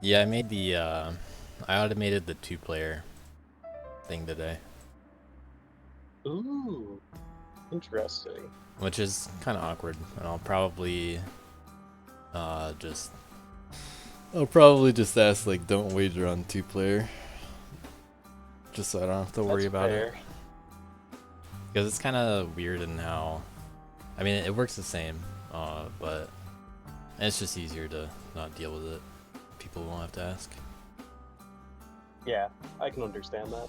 Yeah, I automated the two-player thing today, Ooh, interesting. which is kind of awkward, and uh, just, I'll probably just ask, like, don't wager on two-player, just so I don't have to worry That's about it. fair. Because it's kind of weird in how, I mean, it works the same, but it's just easier to not deal with it. People won't have to ask. Yeah, I can understand that.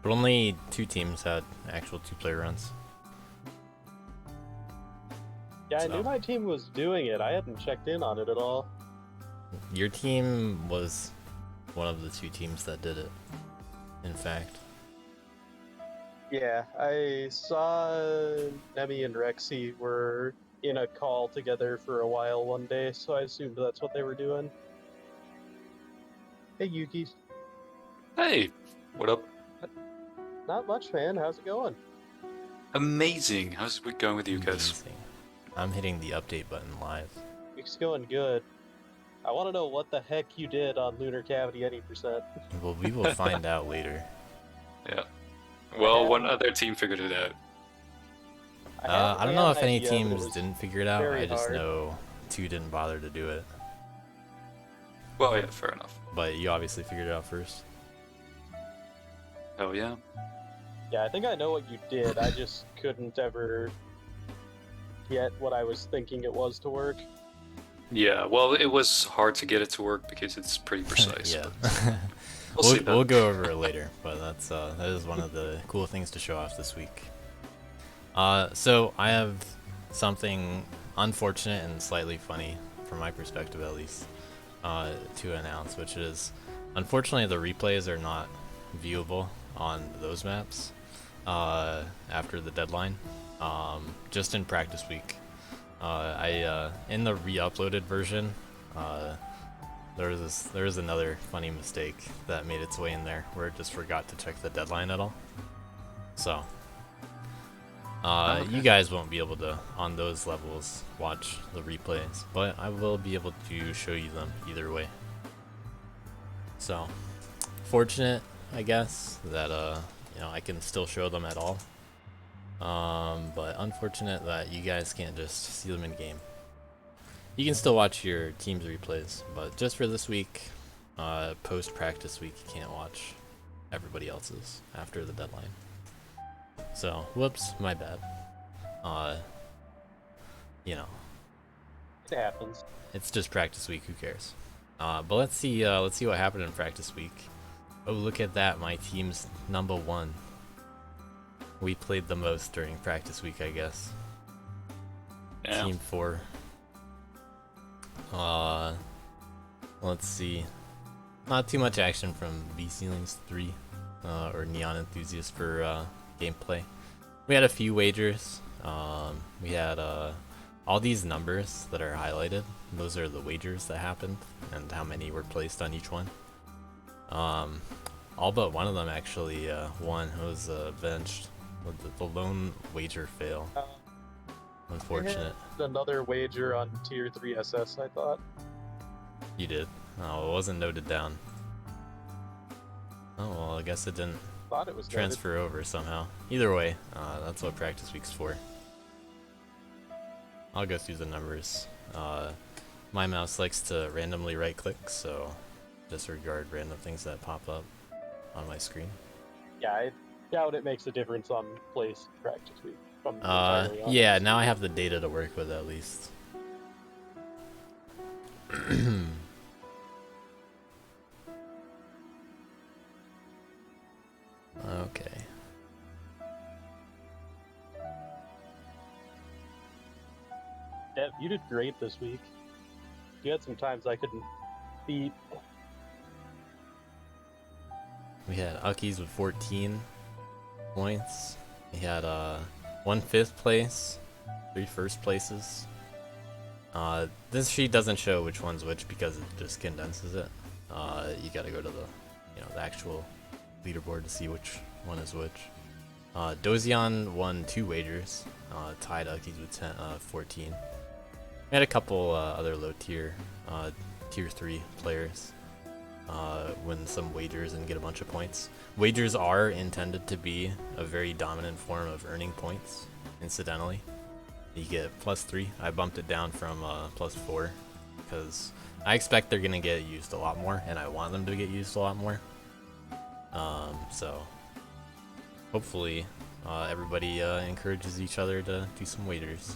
But only two teams had actual two-player runs, Yeah, I knew so my team was doing it. I hadn't checked in on it at all. your team was one of the two teams that did it, in fact. Yeah, I saw Nemi and Rexy were in a call together for a while one day, so I assumed that's what they were doing. Hey, Yuki. Hey, what up? Not much, man. How's it going? Amazing. How's it going with you guys? Amazing. I'm hitting the update button live. Week's going good. I want to know what the heck you did on Lunar Cavity 80%. Well, we will find out later. Yeah. I Well, had one an other team figured it out. I don't know if any idea, but it teams was didn't figure it out. very I just hard. know two didn't bother to do it. Well, yeah, fair enough. But you obviously figured it out first. Oh yeah. Yeah, I think I know what you did. I just couldn't ever get what I was thinking it was to work. Yeah, well, it was hard to get it to work because it's pretty precise, Yeah. but we'll see we'll that. go over it later, but that is one of the cool things to show off this week. So I have something unfortunate and slightly funny, from my perspective at least, to announce, which is, unfortunately, the replays are not viewable on those maps after the deadline, just in practice week. In the re-uploaded version, there was another funny mistake that made its way in there where it just forgot to check the deadline at all. So, Okay. you guys won't be able to, on those levels, watch the replays, but I will be able to show you them either way. So, fortunate, I guess, that I can still show them at all. But unfortunate that you guys can't just see them in game. You can still watch your team's replays, but just for this week, post practice week, you can't watch everybody else's after the deadline. So, whoops, my bad. Uh, you know, It happens. it's just practice week. Who cares? But let's see. Let's see what happened in practice week. Oh, look at that! My team's number one. We played the most during practice week, I guess. Yeah. Team 4. Let's see. Not too much action from V Ceilings 3 or Neon Enthusiast for gameplay. We had a few wagers. We had all these numbers that are highlighted. Those are the wagers that happened and how many were placed on each one. All but one of them actually won. It was benched. The lone wager fail. Uh, Unfortunate. I had another wager on Tier 3 SS, I thought. You did. Oh, it wasn't noted down. Oh, well, I guess it didn't Thought it was noted. transfer over somehow. Either way, that's what practice week's for. I'll go through the numbers. My mouse likes to randomly right click, so disregard random things that pop up on my screen. Yeah, I doubt it makes a difference on place practice week. If I'm entirely honest. Yeah, now I have the data to work with at least. Okay. Dev, you did great this week. You had some times I couldn't beat. We had Uckies with 14 points. We had one fifth place, 3 first places. This sheet doesn't show which one's which because it just condenses it. You gotta go to the actual leaderboard to see which one is which. Dozion won 2 wagers, tied Uckies with 14. We had a couple other low tier, tier 3 players win some wagers and get a bunch of points. Wagers are intended to be a very dominant form of earning points, incidentally. You get +3. I bumped it down from +4 because I expect they're gonna get used a lot more, and I want them to get used a lot more. So hopefully everybody encourages each other to do some wagers.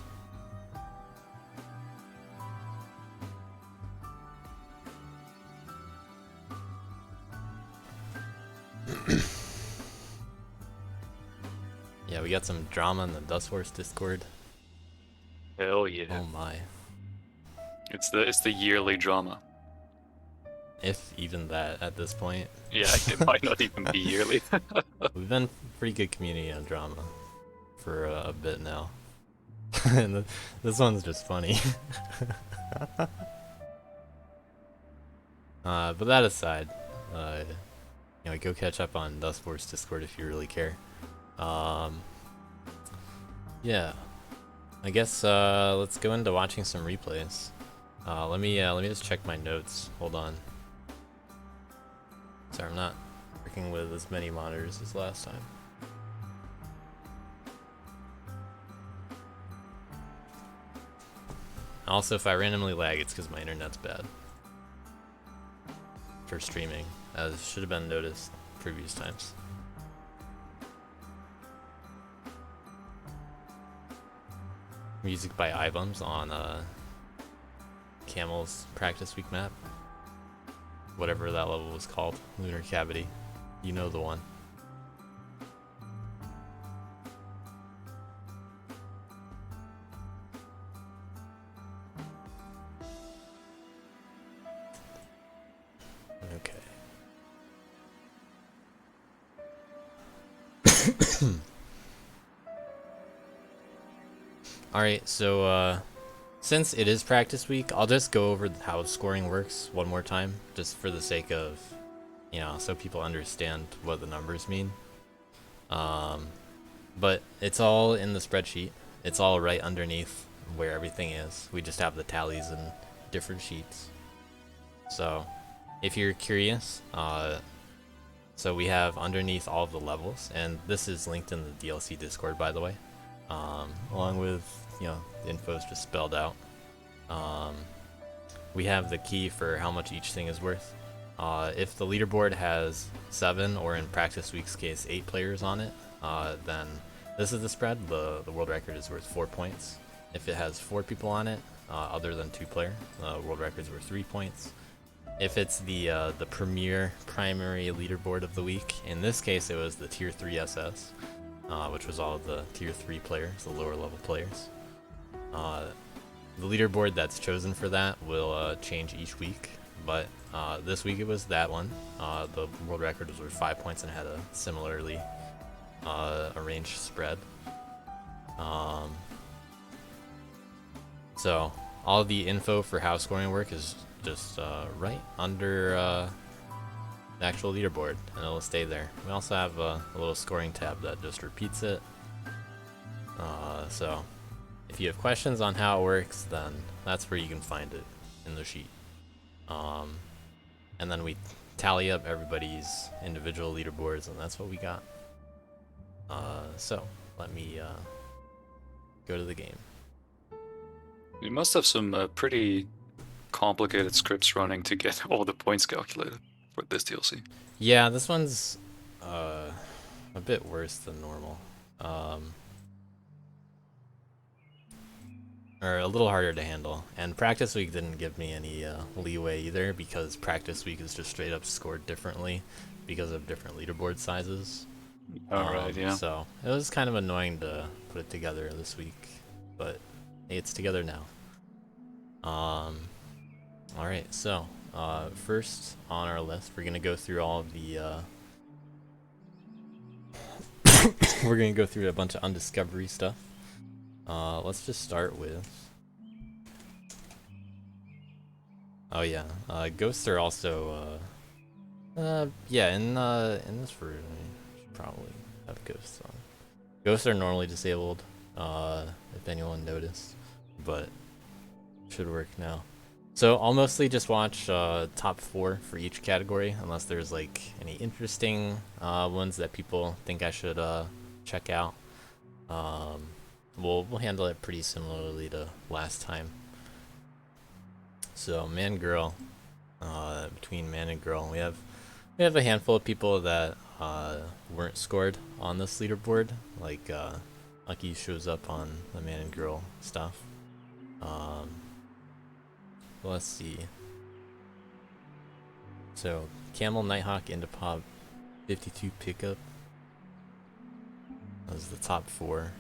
Yeah, we got some drama in the Dustforce Discord. Hell yeah. Oh my. It's the yearly drama. If even that at this point. Yeah, it might not even be yearly. We've been pretty good community on drama for a bit now. And this one's just funny. But that aside, go catch up on Dustforce Discord if you really care. Yeah, I guess let's go into watching some replays. Let me just check my notes. Hold on. Sorry, I'm not working with as many monitors as last time. Also, if I randomly lag, it's because my internet's bad for streaming, as should have been noticed previous times. Music by Ibums on Camel's practice week map. Whatever that level was called. Lunar Cavity. You know the one. Okay. Alright, so since it is practice week, I'll just go over how scoring works one more time, just for the sake of, so people understand what the numbers mean. But it's all in the spreadsheet. It's all right underneath where everything is. We just have the tallies in different sheets. So, if you're curious, so we have underneath all of the levels, and this is linked in the DLC Discord, by the way, along with the info is just spelled out. We have the key for how much each thing is worth. If the leaderboard has 7, or in practice week's case 8 players on it, then this is the spread. The world record is worth 4 points. If it has 4 people on it, other than 2 player, the world record is worth 3 points. If it's the premier primary leaderboard of the week, in this case it was the tier 3 SS, which was all of the tier 3 players, the lower level players. The leaderboard that's chosen for that will change each week, but this week it was that one. The world record was worth 5 points and had a similarly arranged spread. So all the info for how scoring work is just right under the actual leaderboard, and it'll stay there. We also have a little scoring tab that just repeats it. So if you have questions on how it works, then that's where you can find it in the sheet. And then we tally up everybody's individual leaderboards, and that's what we got. So let me go to the game. You must have some pretty complicated scripts running to get all the points calculated for this DLC. Yeah, this one's a bit worse than normal. Or a little harder to handle. And practice week didn't give me any leeway either, because practice week is just straight up scored differently because of different leaderboard sizes. Alright, yeah. So it was kind of annoying to put it together this week, but hey, it's together now. Alright, so first on our list, we're gonna go through all of the we're gonna go through a bunch of undiscovery stuff. Let's just start with, oh yeah, ghosts are also Yeah, in this version, we should probably have ghosts on. Ghosts are normally disabled, if anyone noticed, but should work now. So I'll mostly just watch top 4 for each category, unless there's like any interesting ones that people think I should check out. We'll handle it pretty similarly to last time. So man, girl, between man and girl, we have a handful of people that weren't scored on this leaderboard. Like Lucky shows up on the man and girl stuff. Let's see. So Camel, Nighthawk, Indipop, 52 pickup. That was the top 4.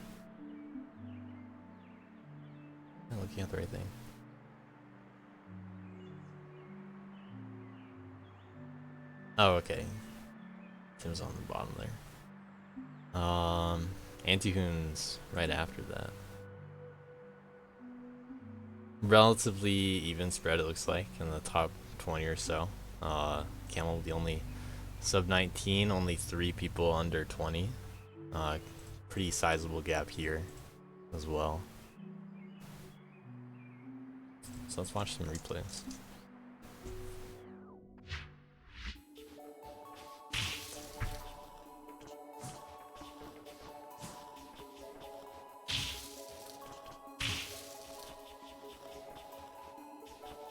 I'm looking at the right thing. Oh, okay. Tim's on the bottom there. Antihoon's right after that. Relatively even spread, it looks like, in the top 20 or so. Camel, the only sub 19, only 3 people under 20. Pretty sizable gap here as well. So let's watch some replays.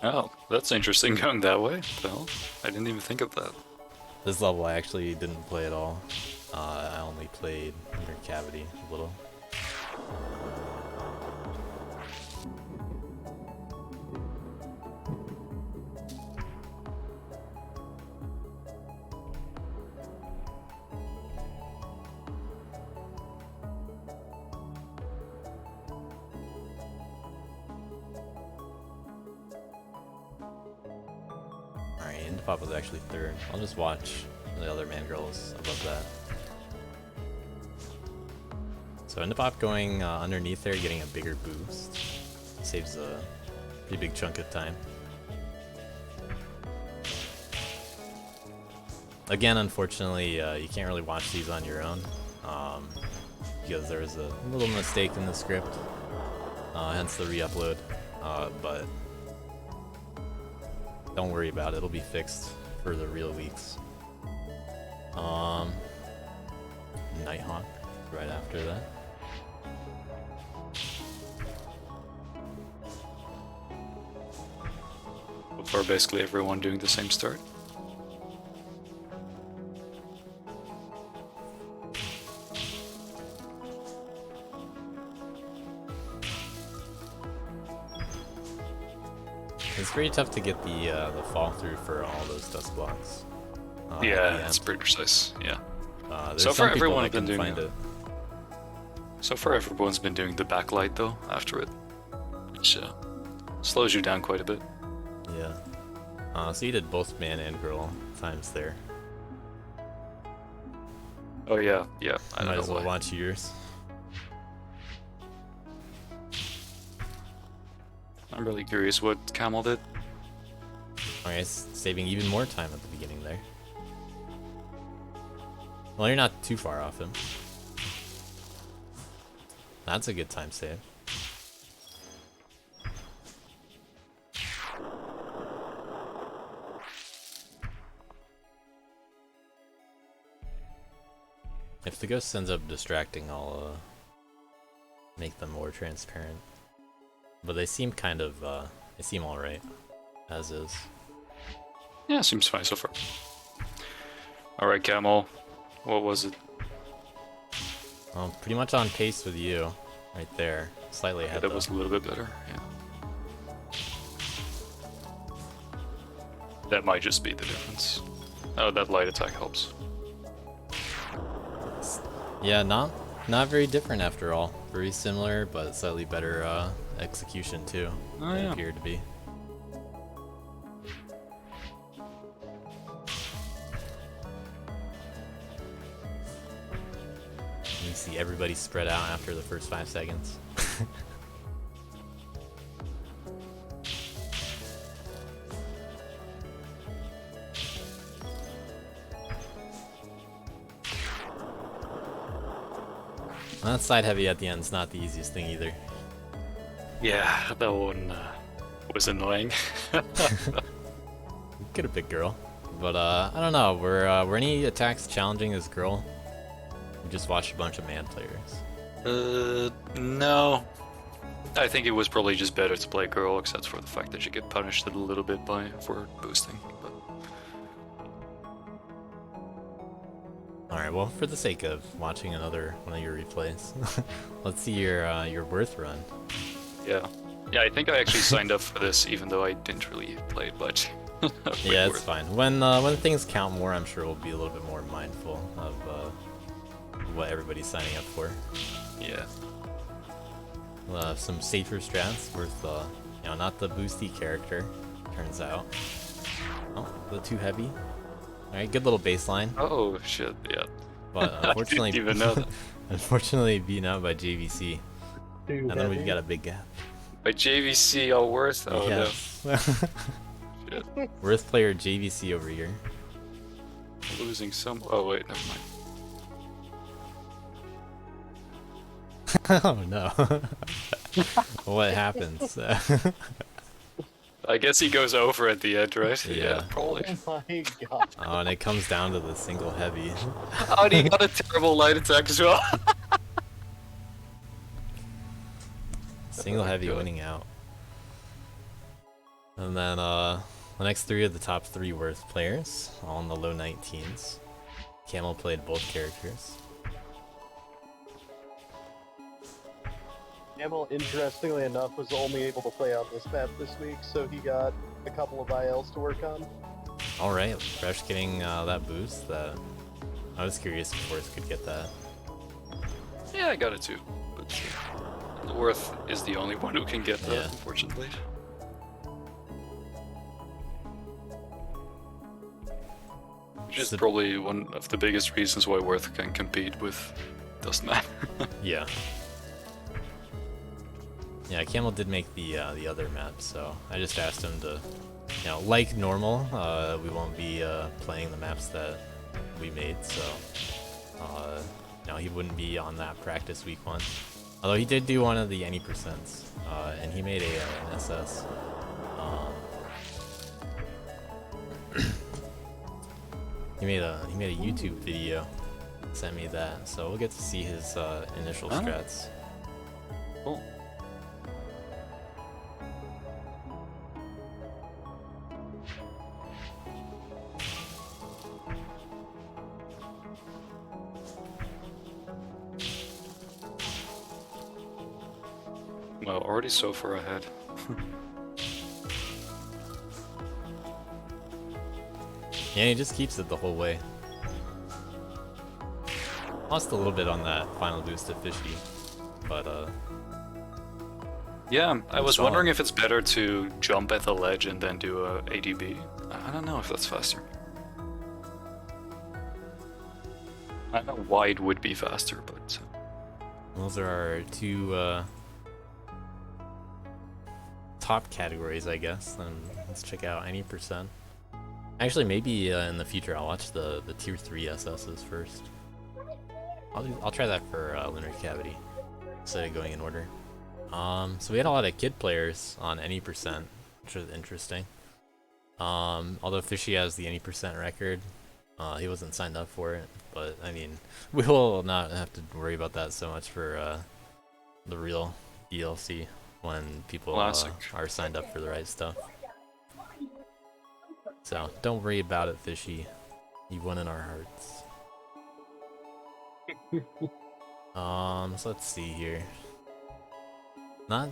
Oh, that's interesting going that way. Well, I didn't even think of that. This level I actually didn't play at all. I only played under Cavity a little. Alright, Indipop was actually 3rd. I'll just watch the other man girls above that. So Indipop going underneath there, getting a bigger boost. Saves a pretty big chunk of time. Again, unfortunately, you can't really watch these on your own, because there was a little mistake in the script, hence the re-upload, but don't worry about it, it'll be fixed for the real weeks. Nighthawk right after that. For basically everyone doing the same start. It's pretty tough to get the fall through for all those dust blocks. Yeah, it's pretty precise. Yeah. There's So some far, people everyone that have been can doing find it. it. So far, everyone's been doing the backlight though after it, which slows you down quite a bit. Yeah. So you did both man and girl times there. Oh yeah, yeah. I Might don't as know well why. watch yours. I'm really curious what Camel did. Alright, saving even more time at the beginning there. Well, you're not too far off him. That's a good time save. If the ghost ends up distracting, I'll make them more transparent. But they seem kind of, they seem alright, as is. Yeah, seems fine so far. Alright, Camel. What was it? Well, pretty much on pace with you, right there. Slightly Yeah, ahead that though. was a little bit better. Yeah. That might just be the difference. Oh, that light attack helps. Yeah, not very different after all. Very similar, but slightly better execution too. Oh, It yeah. appeared to be. You see everybody spread out after the first 5 seconds. That side heavy at the end is not the easiest thing either. Yeah, that one was annoying. Could have picked girl, but I don't know. Were any attacks challenging as girl? We just watched a bunch of man players. No. I think it was probably just better to play girl, except for the fact that you get punished a little bit for boosting. But All right. Well, for the sake of watching another one of your replays, let's see your worth run. yeah, I think I actually signed up for this, even though I didn't really play it much. Yeah, it's fine. When things count more, I'm sure we'll be a little bit more mindful of what everybody's signing up for. Yeah. Some safer strats worth, not the boosty character, turns out. Oh, a little too heavy. Alright, good little baseline. Oh shit, yeah. But unfortunately, I didn't even know that. unfortunately beaten out by JVC. Too And then we've heavy. got a big gap. By JVC all worth? Oh Yes. no. Shit. Worth player JVC over here. Losing some. Oh wait, never mind. Oh no. What happens? I guess he goes over at the end, right? Yeah. Probably. Oh my god. Oh, and it comes down to the single heavy. Oh, and he got a terrible light attack as well. Single heavy God. winning out. And then the next three are the top three worth players, all in the low 19s. Camel played both characters. Camel, interestingly enough, was only able to play on this map this week, so he got a couple of ILs to work on. Alright, Fresh getting that boost. That I was curious if Worth could get that. Yeah, I got it too. But Worth is the only one who can get that, Yeah. unfortunately. Which is So- probably one of the biggest reasons why Worth can compete with Dustman. Yeah. Yeah, Camel did make the other map, so I just asked him to, like normal, we won't be playing the maps that we made, so he wouldn't be on that practice week one. Although he did do one of the any percents, and he made an SS. He made a YouTube video, sent me that, so we'll get to see his initial Oh. strats. Cool. Well, already so far ahead. Yeah, he just keeps it the whole way. Lost a little bit on that final boost to Fishy, but Yeah, I was solid. wondering if it's better to jump at the ledge and then do a ADB. I don't know if that's faster. I don't know why it would be faster, but those are our two top categories, I guess. Then let's check out any percent. Actually, maybe in the future I'll watch the tier 3 SSs first. I'll try that for Lunar Cavity instead of going in order. So we had a lot of kid players on any percent, which was interesting. Although Fishy has the any percent record, he wasn't signed up for it. But I mean, we will not have to worry about that so much for the real DLC when people Classic. are signed up for the right stuff. So don't worry about it, Fishy. You won in our hearts. So let's see here. Not.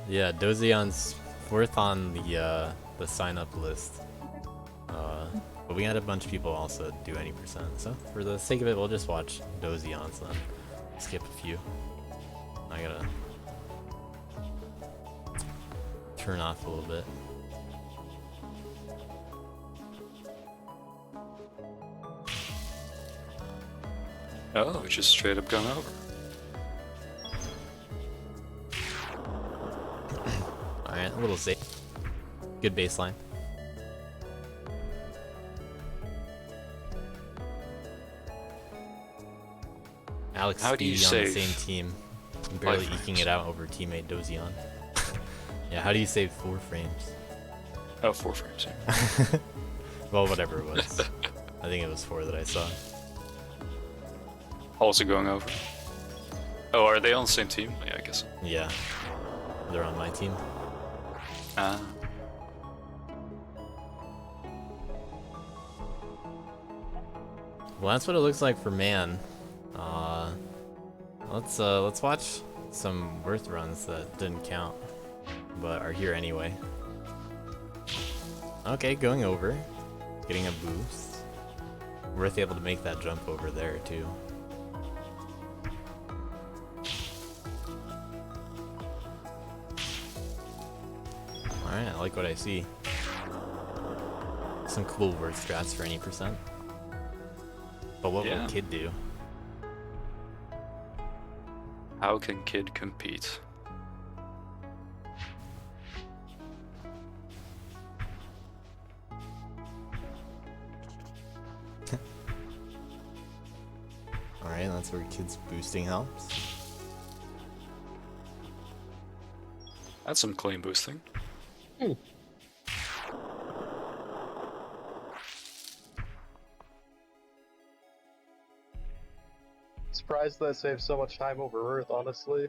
Yeah, Dozion's fourth on the sign up list. But we had a bunch of people also do any percent. So for the sake of it, we'll just watch Dozion's then. Skip a few. I gotta turn off a little bit. oh, it's just straight up gone over. Alright, a little safe. Good baseline. Alex How do you Speedy on the save same team, barely 5 eking frames? it out over teammate Dozion. Yeah, how do you save 4 frames? Oh, 4 frames. Yeah. Well, whatever it was. I think it was 4 that I saw. Also going over. Oh, are they on the same team? Yeah, I guess. So. Yeah, they're on my team. Ah. Well, that's what it looks like for man. Let's watch some worth runs that didn't count, but are here anyway. Okay, going over, getting a boost. Worth able to make that jump over there too. Alright, I like what I see. Some cool worth strats for any percent. But what Yeah. will Kid do? How can Kid compete? Alright, that's where Kid's boosting helps. That's some claim boosting. Surprised that saves so much time over Earth, honestly.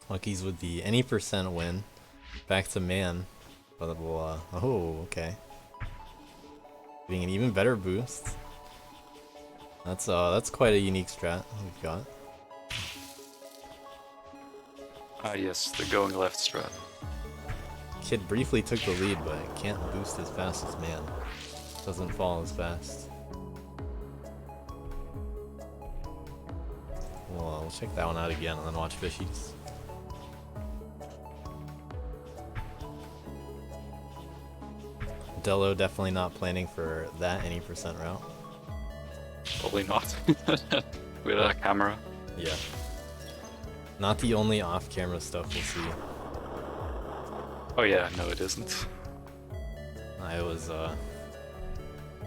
Lucky's with the any percent win. Back to man. But we'll, oh, okay. Getting an even better boost. That's quite a unique strat we've got. Ah, yes, the going left strat. Kid briefly took the lead, but can't boost as fast as man. Doesn't fall as fast. We'll check that one out again and then watch Fishies. Dello definitely not planning for that any percent route. Probably not. With a camera. Yeah. Not the only off-camera stuff we'll see. Oh yeah, no it isn't. I'm a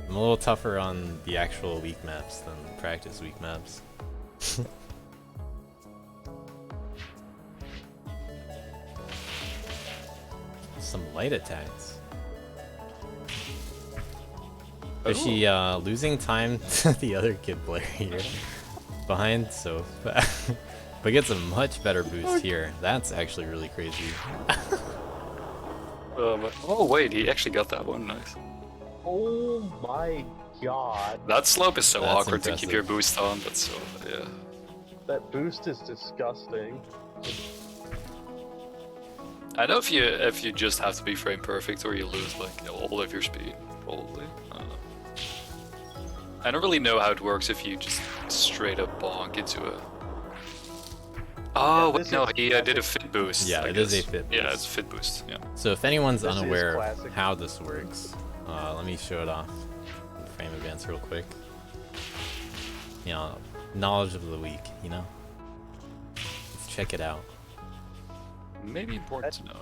little tougher on the actual week maps than practice week maps. Some light attacks. Is she losing time to the other Kid player here? Behind so fast. But gets a much better boost here. That's actually really crazy. Oh wait, he actually got that one, nice. Oh my god. That slope is so That's awkward to keep impressive. your boost on, but so, yeah. That boost is disgusting. I know if you just have to be frame perfect or you lose like all of your speed, probably. I don't know. I don't really know how it works if you just straight up bonk into a... Oh, Yeah, wait, this no, is he did a fit boost. Yeah, I it is a guess. fit Yeah, boost. it's a fit boost, yeah. So if anyone's This is unaware of classic. how this works, let me show it off in frame advance real quick. You know, knowledge of the week, you know? Let's check it out. Maybe important to know.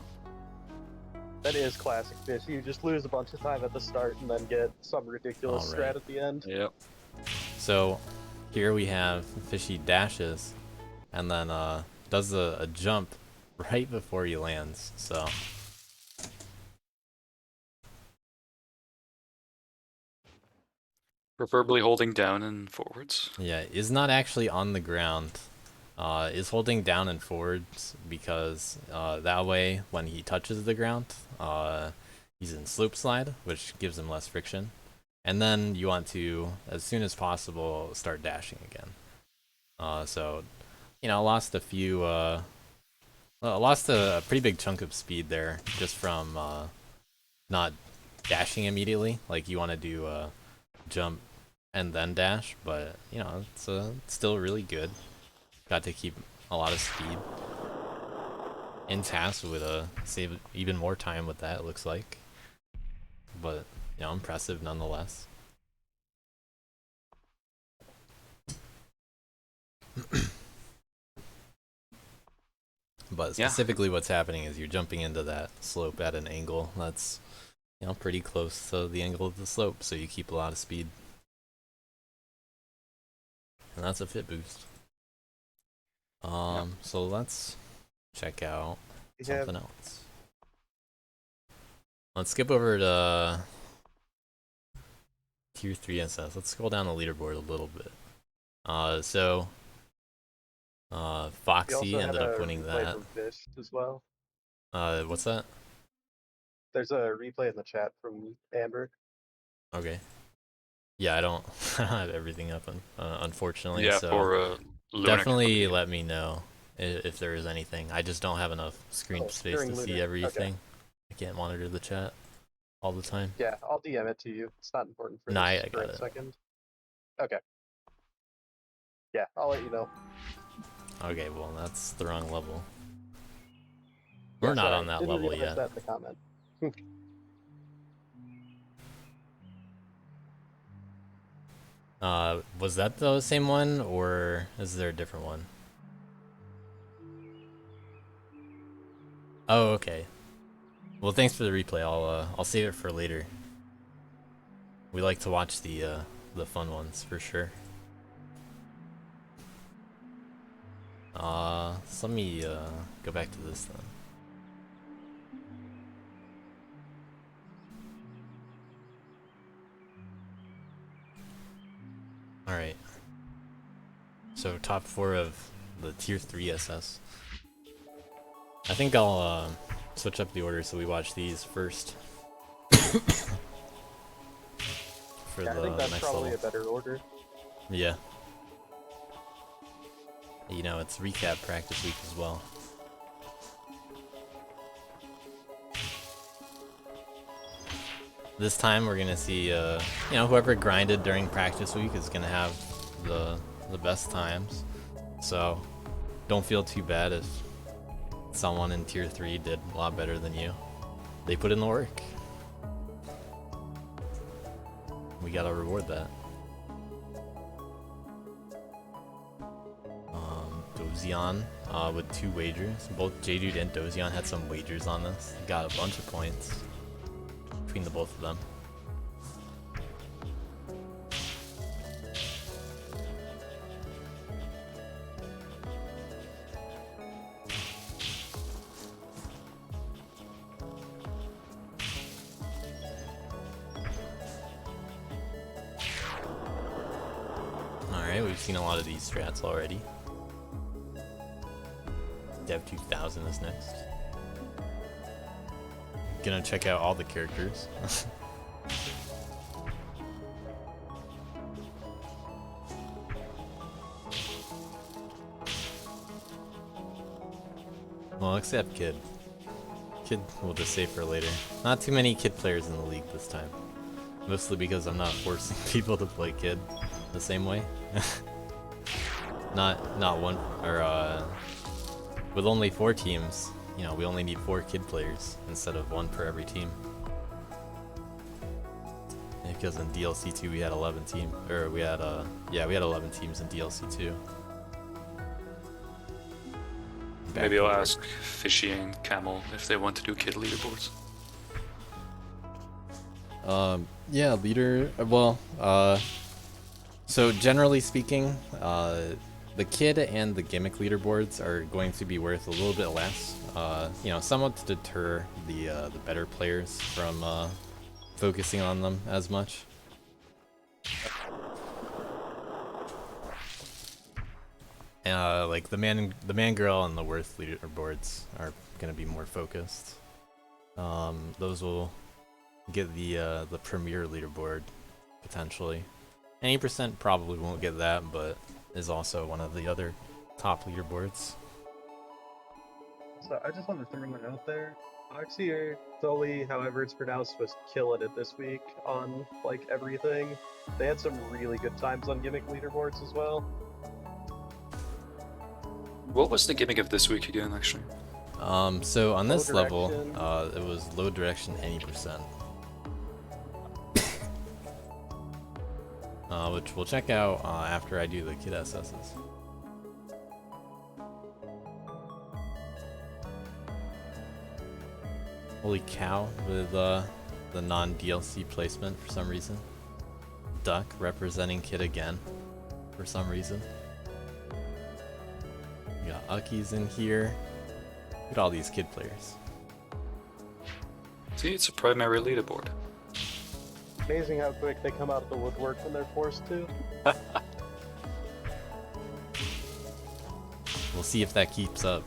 That is classic fish. You just lose a bunch of time at the start and then get some ridiculous Alright. strat at the end. Yep. So here we have Fishy dashes and then does a jump right before he lands. So Preferably holding down and forwards. yeah, is not actually on the ground. Is holding down and forwards because that way when he touches the ground, he's in slope slide, which gives him less friction. And then you want to, as soon as possible, start dashing again. So, you know, lost a pretty big chunk of speed there just from not dashing immediately. Like you want to do jump and then dash, but you know, it's still really good. Got to keep a lot of speed in task with save even more time with that, it looks like. But you know, impressive nonetheless. But Yeah. specifically what's happening is you're jumping into that slope at an angle that's, you know, pretty close to the angle of the slope, so you keep a lot of speed. and that's a fit boost. So let's check out something else. Let's skip over to Tier 3 SS. Let's scroll down the leaderboard a little bit. Foxy ended up winning that. Fish as well. What's that? There's a replay in the chat from Amber. Okay. Yeah, I don't have everything up, unfortunately. Yeah, so for Lunar definitely let me know if there is anything. I just don't have enough screen space to see everything. Okay. I can't monitor the chat all the time. Yeah, I'll DM it to you. It's not important for Nah, this I got it. second. Okay. Yeah, I'll let you know. Okay, well that's the wrong level. We're not on that Didn't level realize yet. that in the comment. Was that the same one, or is there a different one? Oh, okay. Well, thanks for the replay. I'll save it for later. We like to watch the fun ones for sure. So let me go back to this then. Alright. So top 4 of the tier 3 SS. I think I'll switch up the order so we watch these first. For Yeah, the I think that's next probably level. a better order. Yeah. You know, it's recap practice week as well. This time we're gonna see, you know, whoever grinded during practice week is gonna have the best times. So don't feel too bad if someone in tier 3 did a lot better than you. They put in the work. We gotta reward that. Dozion with 2 wagers. Both J-Dude and Dozion had some wagers on this. Got a bunch of points between the both of them. Alright, we've seen a lot of these strats already. Dev 2000 is next. Gonna check out all the characters. Well, except Kid. Kid we'll just save for later. Not too many Kid players in the league this time. Mostly because I'm not forcing people to play Kid the same way. not one, or with only 4 teams, you know, we only need 4 Kid players instead of 1 per every team. Because in DLC 2 we had 11 teams, or we had yeah, we had 11 teams in DLC 2. Maybe I'll ask Fishy and Camel if they want to do kid leaderboards. Yeah, leader. Well, so generally speaking, the Kid and the gimmick leaderboards are going to be worth a little bit less. You know, somewhat to deter the better players from focusing on them as much. Like the man girl and the worth leaderboards are gonna be more focused. Those will get the premier leaderboard potentially. 80% probably won't get that, but is also one of the other top leaderboards. So I just want to throw one out there. Foxy or Tholi, however it's pronounced, was killing it this week on like everything. They had some really good times on gimmick leaderboards as well. What was the gimmick of this week again, actually? So on this level, direction. it was low direction 80%. Which we'll check out after I do the Kid SS's. Holy cow, with the non-DLC placement for some reason. Duck representing Kid again. for some reason. We got Uckies in here. Look at all these kid players. See, it's a primary leaderboard. Amazing how quick they come out of the woodwork when they're forced to. We'll see if that keeps up.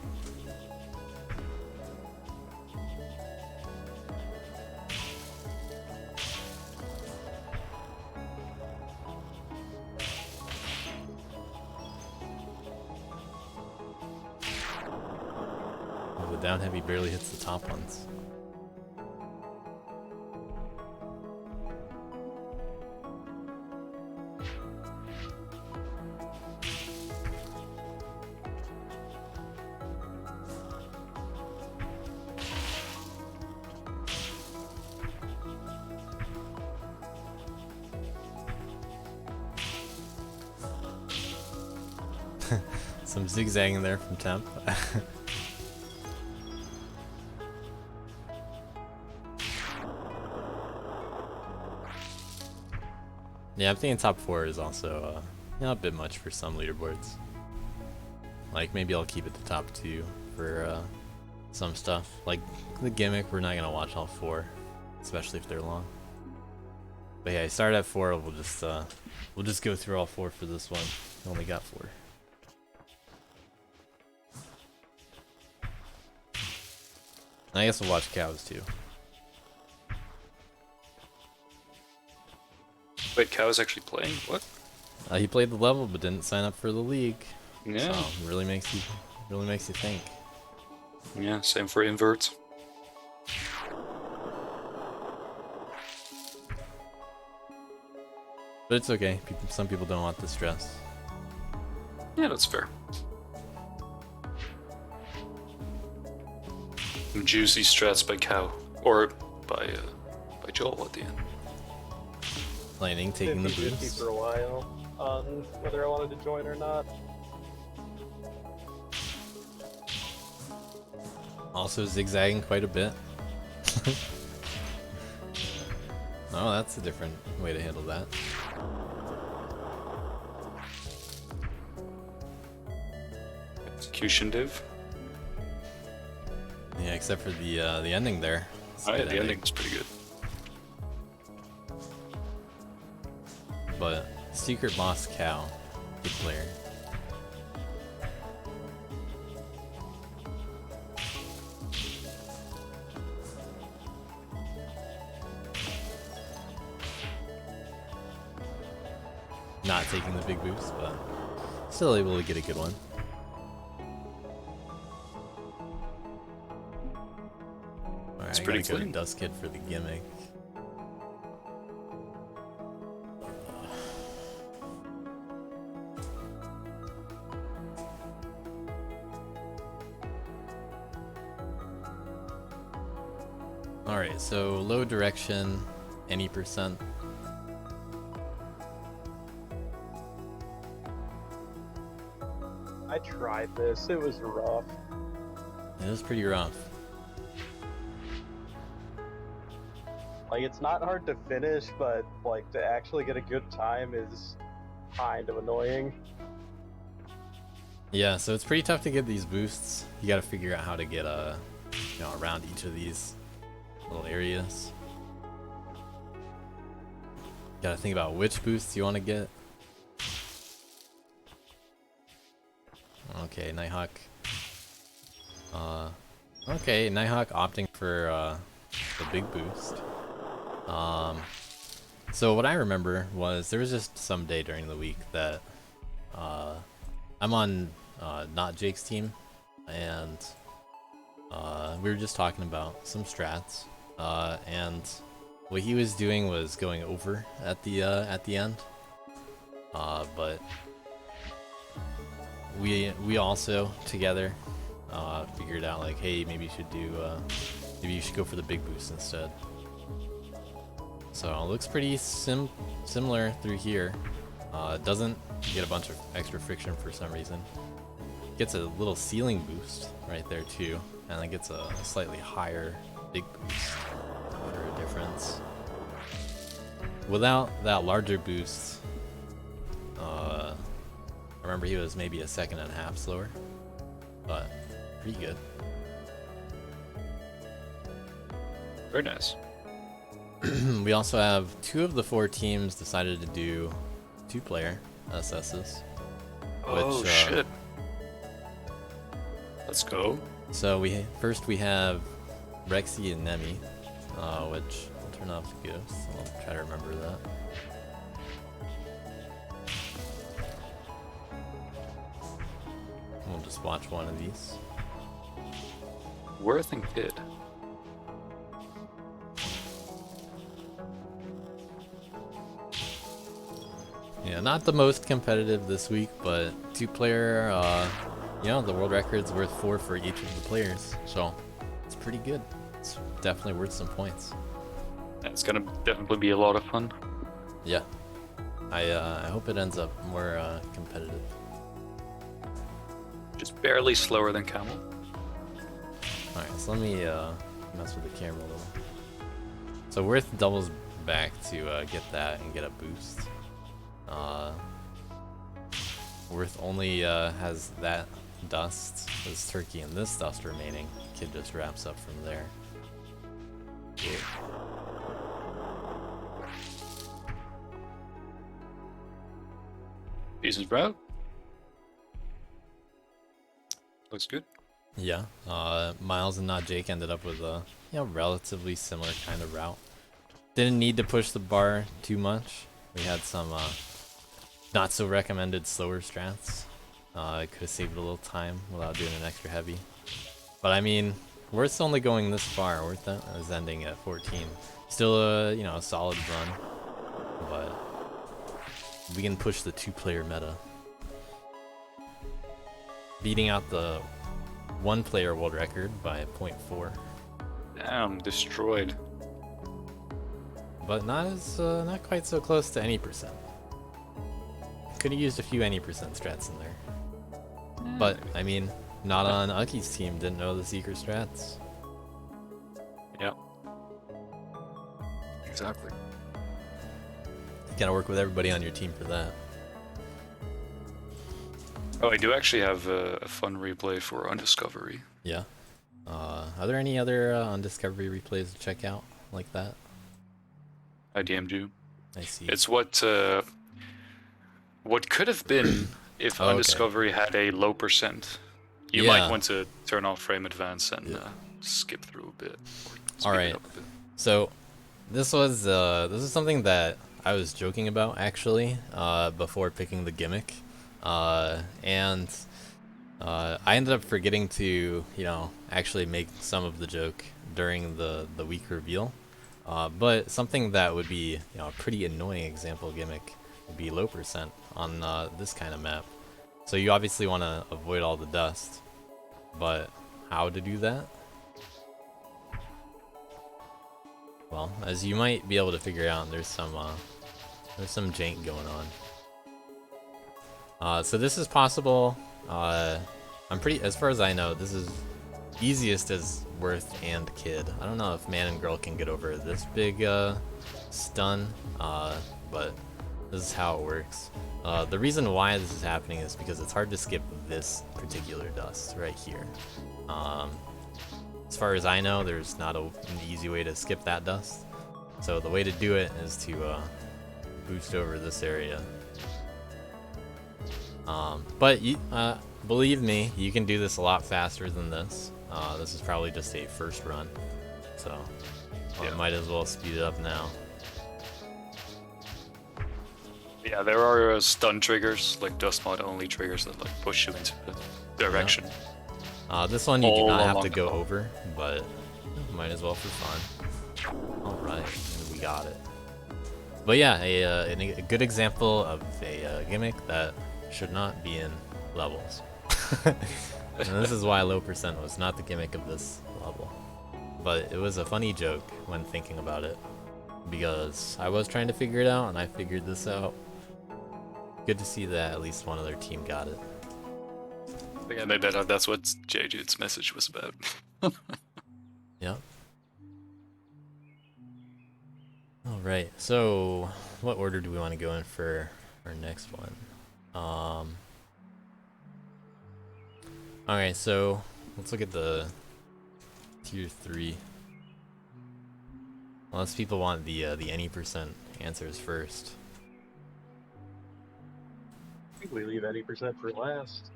Oh, the down heavy barely hits the top ones. Some zigzagging there from Temp. Yeah, I'm thinking top 4 is also a bit much for some leaderboards. Like maybe I'll keep it to top 2 for some stuff. Like the gimmick, we're not gonna watch all 4, especially if they're long. But yeah, I started at 4. We'll just go through all 4 for this one. Only got 4. I guess we'll watch cows too. Wait, Cow is actually playing? What? He played the level but didn't sign up for the league. Yeah. So really makes you think. Yeah, same for Invert. But it's okay. Some people don't want the stress. Yeah, that's fair. Juicy strats by Cow. Or by Joel at the end. Lightning taking the 50-50 boost. for a while on whether I wanted to join or not. Also zigzagging quite a bit. Oh, that's a different way to handle that. Execution div. Yeah, except for the ending there. It's Oh yeah, good the ending was pretty good. But Secret Boss Cow, good player. Not taking the big boost, but still able to get a good one. Alright, It's I pretty gotta go to clean. Dust Kid for the gimmick. Alright, so low direction, any percent. I tried this, it was rough. It was pretty rough. Like, it's not hard to finish, but, like, to actually get a good time is kind of annoying. Yeah, so it's pretty tough to get these boosts. You gotta figure out how to get around each of these little areas. Gotta think about which boosts you want to get. Okay, Nighthawk. Okay, Nighthawk opting for the big boost. So what I remember was there was just some day during the week that I'm on not Jake's team, and we were just talking about some strats, and what he was doing was going over at the end, but we also together figured out like, hey, maybe you should go for the big boost instead. So it looks pretty similar through here. It doesn't get a bunch of extra friction for some reason. Gets a little ceiling boost right there too, and it gets a slightly higher big boost for a difference. Without that larger boost, remember he was maybe a second and a half slower, but pretty good. Very nice. We also have 2 of the 4 teams decided to do 2-player SSs. Oh which, shit. Let's go. So we have Rexy and Nemi, which I'll turn off the ghost. I'll try to remember that. We'll just watch one of these. Worth and Kid. Yeah, not the most competitive this week, but 2-player, you know, the world record's worth 4 for each of the players, so it's pretty good. It's definitely worth some points. It's gonna definitely be a lot of fun. Yeah, I hope it ends up more competitive. Just barely slower than Camel. All right, so let me mess with the camera a little. So Worth doubles back to get that and get a boost. Worth only has that dust, this turkey, and this dust remaining. Kid just wraps up from there. Decent route. Looks good. Yeah, Miles and not Jake ended up with a relatively similar kind of route. Didn't need to push the bar too much. We had some not so recommended slower strats. I could have saved a little time without doing an extra heavy. But I mean, Worth's only going this far. Worth is ending at 14. Still a solid run, but we can push the 2-player meta. Beating out the 1-player world record by 0.4. Damn, destroyed. But not quite so close to any percent. Could have used a few any percent strats in there. But I mean, not on Uki's team. Didn't know the secret strats. Yeah. Exactly. You gotta work with everybody on your team for that. Oh, I do actually have a fun replay for Undiscovery. Yeah. Are there any other Undiscovery replays to check out like that? I DM'd you. I see. It's what could have been if Oh, okay. Undiscovery had a low percent. You Yeah. might want to turn off frame advance and skip through a bit. Or speed All it right. up a bit. So this is something that I was joking about actually before picking the gimmick, and I ended up forgetting to actually make some of the joke during the week reveal. But something that would be a pretty annoying example gimmick would be low percent on this kind of map. So you obviously want to avoid all the dust, but how to do that? Well, as you might be able to figure out, there's some jank going on. So this is possible. As far as I know, this is easiest as Worth and Kid. I don't know if Man and Girl can get over this big stun, but this is how it works. The reason why this is happening is because it's hard to skip this particular dust right here. As far as I know, there's not an easy way to skip that dust. So the way to do it is to boost over this area. But believe me, you can do this a lot faster than this. This is probably just a first run, so I might as well speed it up now. Yeah, there are stun triggers, like dust mod only triggers that like push you into the direction. This one you do All not have along to the go map. over, but might as well for fun. Alright, and we got it. But yeah, a good example of a gimmick that should not be in levels. And this is why low percent was not the gimmick of this level. But it was a funny joke when thinking about it, because I was trying to figure it out and I figured this out. Good to see that at least one other team got it. Yeah, maybe that's what JJ's message was about. Yep. Alright, so what order do we want to go in for our next one? Alright, so let's look at the tier 3. Unless people want the any percent answers first. I think we leave any percent for last.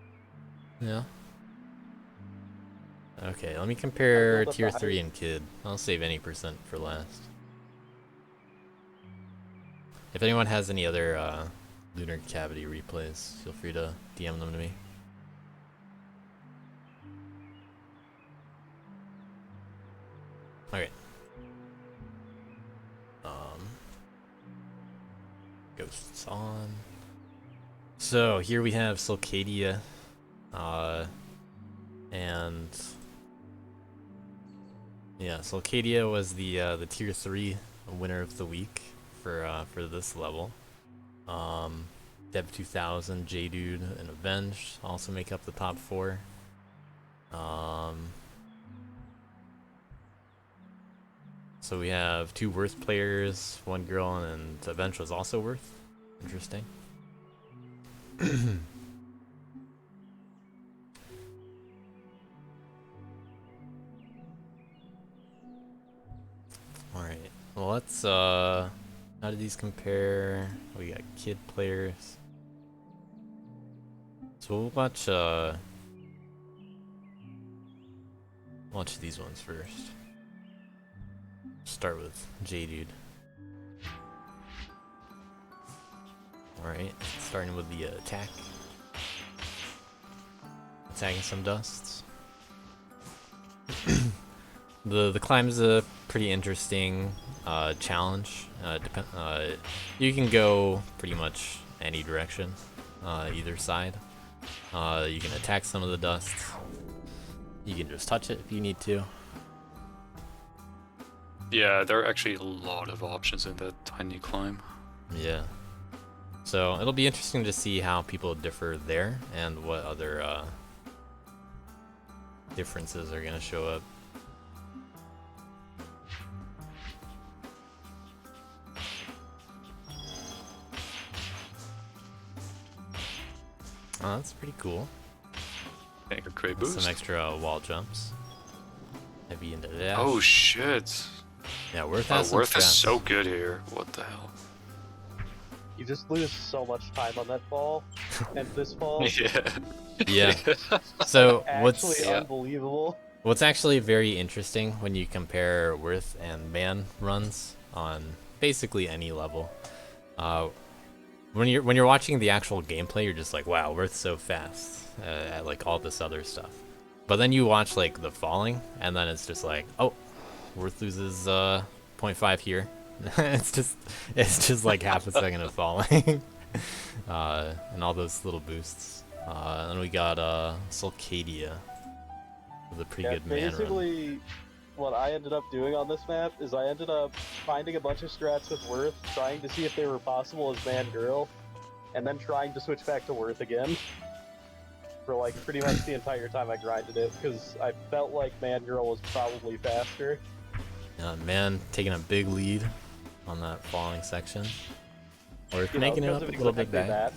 Yeah. Okay, let me compare that tier the 3 and kid. I'll save any percent for last. If anyone has any other lunar cavity replays, feel free to DM them to me. Okay. Ghosts on. So here we have Sulcadia, and yeah, Sulcadia was the tier 3 winner of the week for this level. Deb 2000, J-Dude, and Avenged also make up the top 4. So we have 2 Worth players, 1 girl, and Avenged was also Worth. Interesting. Alright, well let's, how do these compare? We got kid players. So we'll watch these ones first. Start with J-Dude. Alright, starting with the attack. Attacking some dusts. The climb is a pretty interesting challenge. You can go pretty much any direction, either side. You can attack some of the dust. You can just touch it if you need to. Yeah, there are actually a lot of options in that tiny climb. Yeah. So it'll be interesting to see how people differ there and what other differences are going to show up. Oh, that's pretty cool. Getting a great That's boost. some extra wall jumps. Heavy into dash. Oh shit! Yeah, Worth has some Worth is strats. so good here. What the hell? You just lose so much time on that fall, and this fall, Yeah. Yeah. So actually Yeah. unbelievable. what's actually very interesting when you compare Worth and Man runs on basically any level, when you're watching the actual gameplay, you're just like, wow, Worth's so fast at like all this other stuff. But then you watch like the falling, and then it's just like, oh, Worth loses 0.5 here. it's just like half a second of falling, and all those little boosts. And we got Sulcadia with a pretty good man run. Basically, what I ended up doing on this map is I ended up finding a bunch of strats with Worth, trying to see if they were possible as man-girl, and then trying to switch back to Worth again. For like pretty much the entire time I grinded it, because I felt like man-girl was probably faster. Man taking a big lead on that falling section. Or You know, making it because up of a little bit exactly back.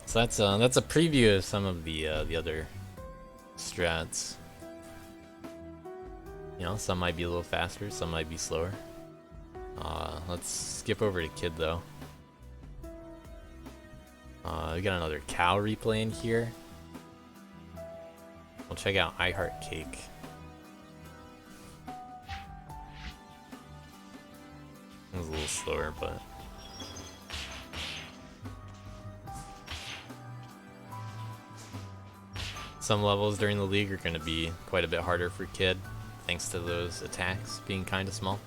that. So that's a preview of some of the other strats. You know, some might be a little faster, some might be slower. Let's skip over to Kid though. We got another cow replay in here. We'll check out I Heart Cake. It was a little slower, but some levels during the league are going to be quite a bit harder for Kid, thanks to those attacks being kind of small.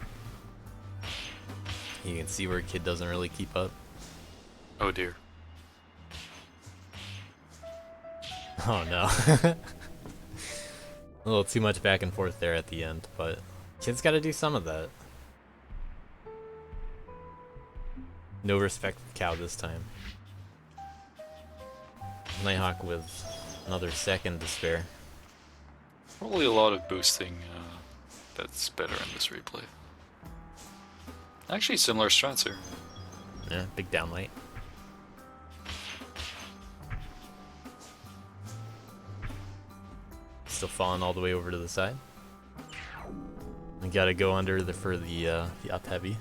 You can see where Kid doesn't really keep up. Oh dear. Oh no. A little too much back and forth there at the end, but Kid's got to do some of that. No respect for Cow this time. Nighthawk with another second to spare. Probably a lot of boosting that's better in this replay. Actually, similar strats here. Yeah, big downlight. still falling all the way over to the side. We gotta go under for the up heavy.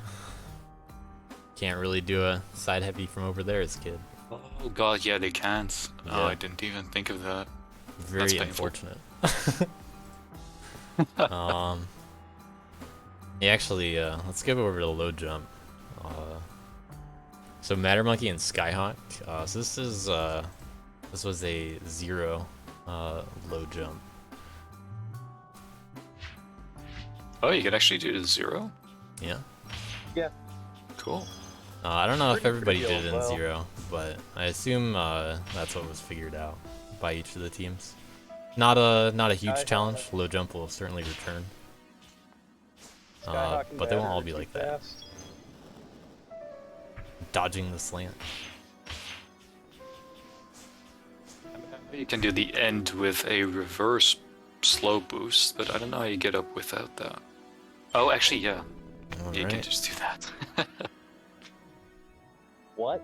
Can't really do a side heavy from over there as kid. Oh god, yeah, they can't. Yeah. Oh, I didn't even think of that. Very painful. unfortunate. Yeah, actually, let's go over to low jump. So Mattermonkey and Skyhawk. So this was a 0 low jump. Oh, you could actually do the 0? Yeah. Yeah. Cool. I don't know if Pretty everybody trivial did it in as well. 0, but I assume that's what was figured out by each of the teams. Not a huge Skyhawk. challenge. Low jump will certainly return. Skyhawk and But they won't Batter all are be too like that. fast. Dodging the slant. You can do the end with a reverse slow boost, but I don't know how you get up without that. Oh, actually, yeah. You can Alright. just do that. What?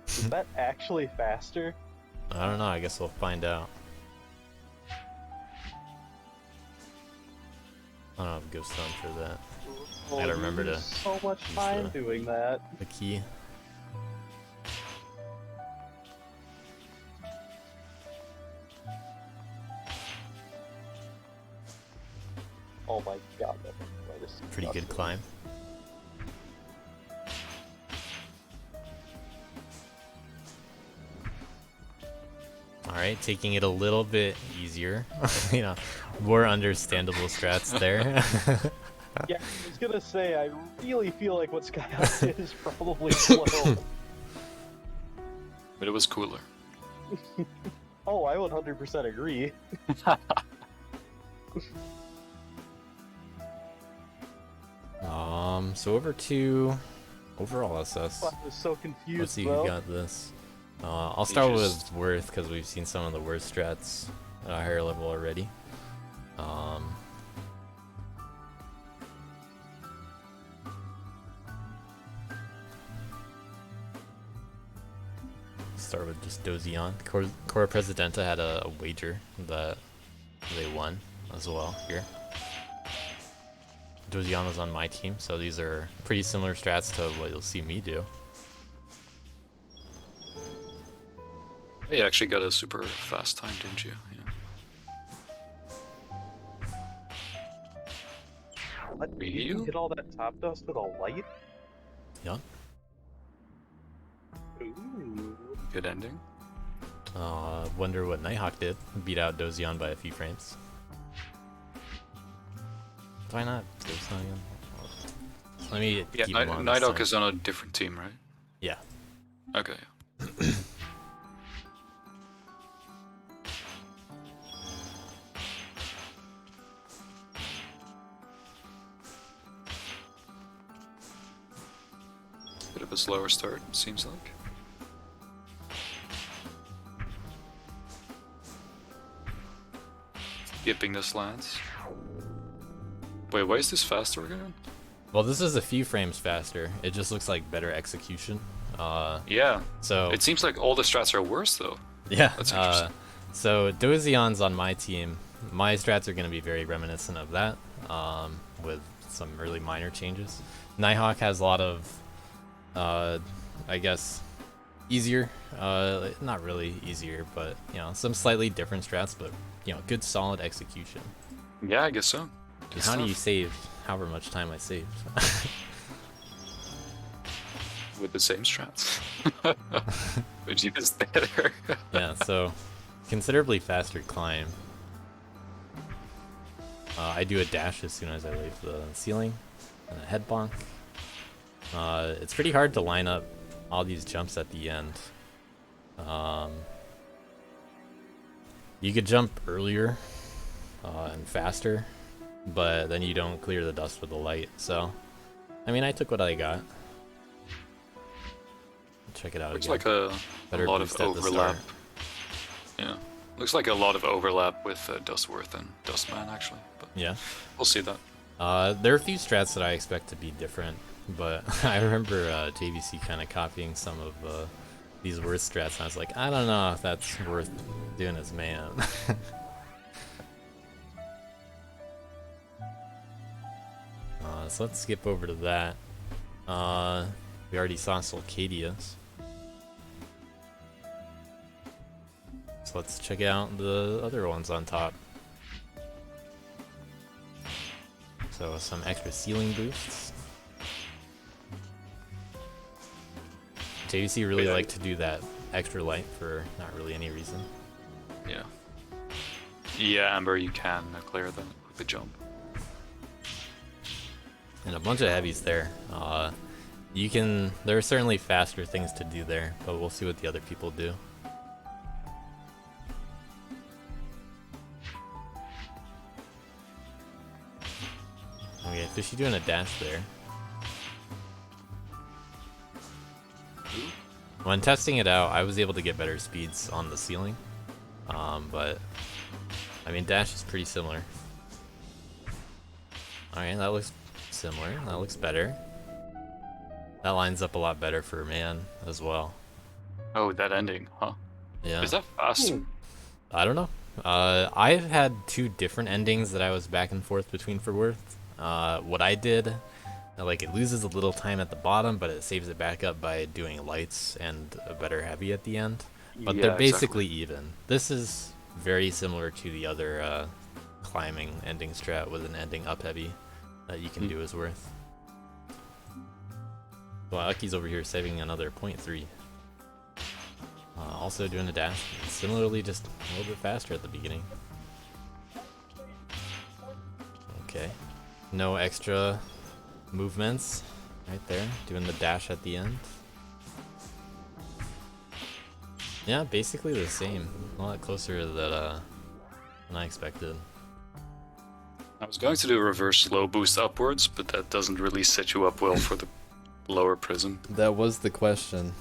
Is that actually faster? I don't know, I guess we'll find out. I don't have Ghost Stone for that. Oh, gotta remember you to lose so much use time the- doing that. The key. Oh my god, that right is Pretty good disgusting. climb. Alright, taking it a little bit easier. You know, more understandable strats there. Yeah, I was gonna say, I really feel like what Skyhawk did is probably slow. But it was cooler. Oh, I 100% agree. So over to overall SS. I was so confused, Let's see bro. who got this. I'll start just- with Worth because we've seen some of the worst strats at a higher level already. Start with just Dozion. Cora Presidenta had a wager that they won as well here. Dozion was on my team, so these are pretty similar strats to what you'll see me do. You actually got a super fast time, didn't you? Yeah. What? You You? hit all that top dust with a light? Yeah. Ooh. Good ending. Wonder what Nighthawk did. Beat out Dozion by a few frames. Why not? Let me Yeah, keep him on this Nighthawk time. is on a different team, right? Yeah. Okay. Bit of a slower start, seems like. Skipping the slants. Wait, why is this faster again? Well, this is a few frames faster. It just looks like better execution. Yeah, So it seems like all the strats are worse though. yeah. That's interesting. So Dozion's on my team. My strats are going to be very reminiscent of that, with some really minor changes. Nighthawk has a lot of, I guess, easier, not really easier, but you know, some slightly different strats, but you know, good solid execution. Yeah, I guess so. Good How do you stuff. save however much time I saved? With the same strats. Which you just better. Yeah, so considerably faster climb. I do a dash as soon as I leave the ceiling, and a head bonk. It's pretty hard to line up all these jumps at the end. You could jump earlier and faster, but then you don't clear the dust with the light. So, I mean, I took what I got. Check it out Looks again. like a Better lot of boost at the overlap. start. Yeah. Looks like a lot of overlap with Dustworth and Dustman, actually. But Yeah. we'll see that. There are a few strats that I expect to be different, but I remember JVC kind of copying some of these worst strats, and I was like, I don't know if that's worth doing as man. so let's skip over to that. We already saw Sulcadius. So let's check out the other ones on top. So some extra ceiling boosts. JVC really like to do that extra light for not really any reason. Yeah. Yeah, Amber, you can clear that with the jump. And a bunch of heavies there. There are certainly faster things to do there, but we'll see what the other people do. Okay, Fishy doing a dash there. When testing it out, I was able to get better speeds on the ceiling. But, I mean, dash is pretty similar. Alright, that looks similar. That looks better. That lines up a lot better for man as well. Oh, that ending, huh? Yeah. Is that fast? I don't know. I've had two different endings that I was back and forth between for Worth. What I did, like, it loses a little time at the bottom, but it saves it back up by doing lights and a better heavy at the end. But Yeah, they're basically exactly. even. This is very similar to the other climbing ending strat with an ending up heavy that you can do as Worth. Well, Aki's over here saving another 0.3. Also doing a dash, similarly just a little bit faster at the beginning. Okay. No extra movements right there, doing the dash at the end. Yeah, basically the same. A lot closer than I expected. I was going to do a reverse slow boost upwards, but that doesn't really set you up well for the lower prism. That was the question.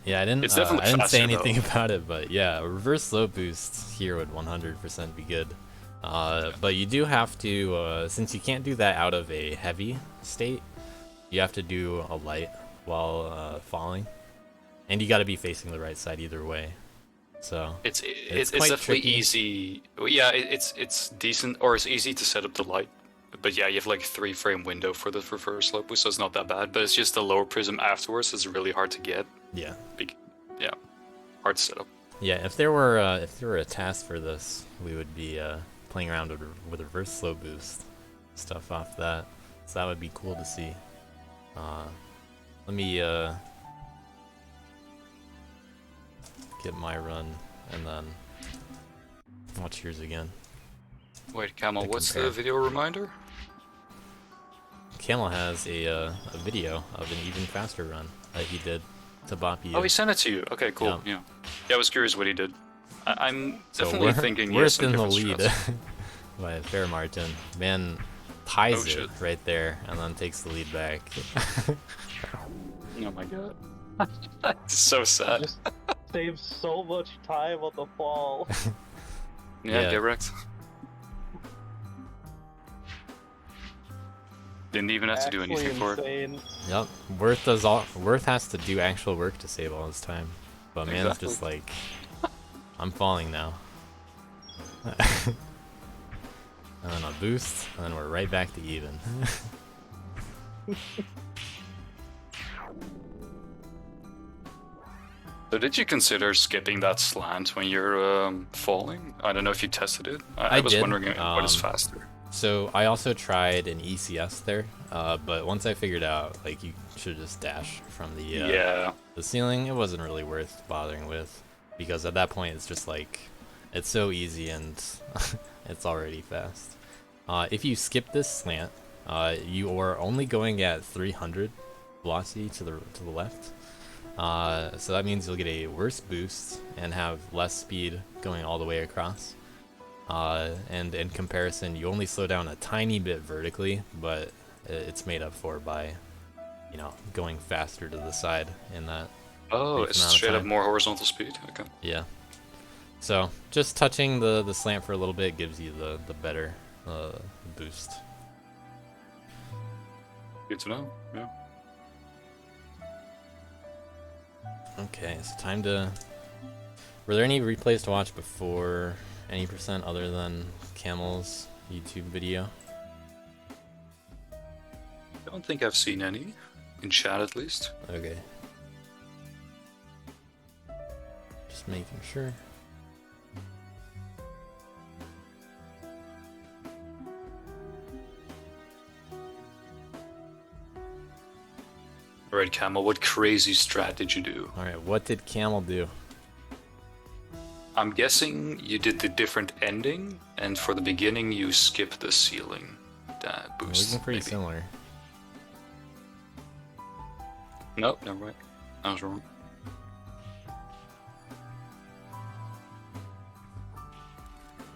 Yeah, I didn't. It's definitely I didn't say faster, anything though. about it, but yeah, a reverse slow boost here would 100% be good. But you do have to, since you can't do that out of a heavy state, you have to do a light while falling, and you got to be facing the right side either way. So It's quite definitely tricky. easy. Yeah, it's decent, or it's easy to set up the light. But yeah, you have like 3-frame window for the reverse slow boost, so it's not that bad. But it's just the lower prism afterwards is really hard to get. Yeah, Yeah, hard to set up. yeah. If there were a task for this, we would be playing around with reverse slow boost stuff off that. So that would be cool to see. Let me get my run and then watch yours again. Wait, Camel, To what's compare. the video reminder? Camel has a video of an even faster run that he did to bop you. Oh, he sent it to you. Okay, cool. Yeah. Yeah, I was curious what he did. I'm So definitely thinking we're yes, some in the different lead strats. by Fair Martin. Man ties Oh, it shit. right there and then takes the lead back. Oh my god. It's so sad. Just saves so much time on the fall. Yeah, Yeah. get wrecked. Didn't even have to do Actually anything for it. insane. Yep. Worth has to do actual work to save all his time. But man's Exactly. just like, I'm falling now. And then a boost, and then we're right back to even. So did you consider skipping that slant when you're falling? I don't know if you tested it. I I was did, wondering what is um, faster. So I also tried an ECS there, but once I figured out like you should just dash from the Yeah. the ceiling, it wasn't really worth bothering with, because at that point it's just like it's so easy and it's already fast. If you skip this slant, you are only going at 300 velocity to the left. So that means you'll get a worse boost and have less speed going all the way across. And in comparison, you only slow down a tiny bit vertically, but it's made up for by, you know, going faster to the side in that. Oh, brief it's amount of straight up time. more horizontal speed. Okay. Yeah. So just touching the slant for a little bit gives you the better boost. Good to know. Yeah. Okay, it's time to. Were there any replays to watch before any percent other than Camel's YouTube video? I don't think I've seen any. In chat, at least. Okay. Just making sure. Alright, Camel, what crazy strat did you do? Alright, what did Camel do? I'm guessing you did the different ending, and for the beginning you skipped the ceiling boost. Looking pretty maybe. similar. Nope, never mind. I was wrong.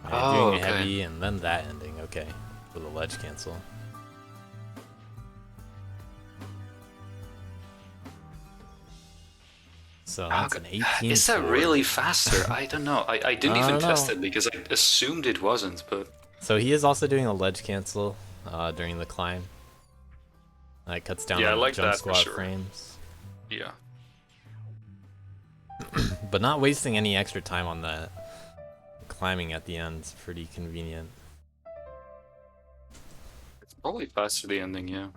Alright, Oh, doing a okay. heavy and then that ending. Okay, for the ledge cancel. So that's an 18. Is that really faster? I don't know. I didn't I even don't test know. it because I assumed it wasn't, but So he is also doing a ledge cancel during the climb. That cuts down Yeah, I on like jump that for squat sure. frames. yeah. But not wasting any extra time on that. Climbing at the end is pretty convenient. It's probably faster the ending, yeah.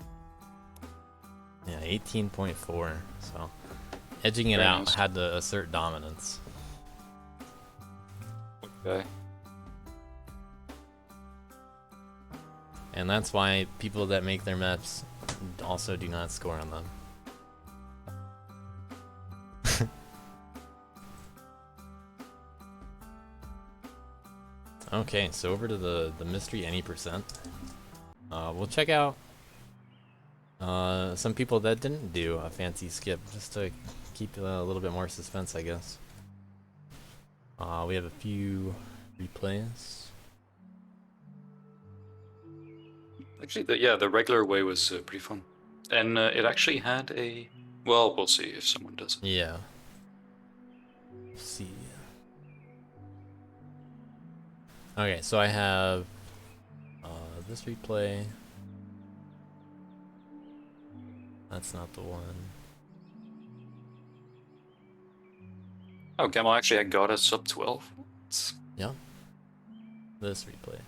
Yeah, 18.4. So edging it Very out nice. had to assert dominance. Okay. And that's why people that make their maps also do not score on them. Okay, so over to the mystery any percent. We'll check out some people that didn't do a fancy skip, just to keep a little bit more suspense, I guess. We have a few replays. Actually, the regular way was pretty fun. And it actually had a... Well, we'll see if someone does it. Yeah. Let's see. Okay, so I have this replay. That's not the one. Oh, Camel actually had got a sub 12. It's... Yeah. This replay.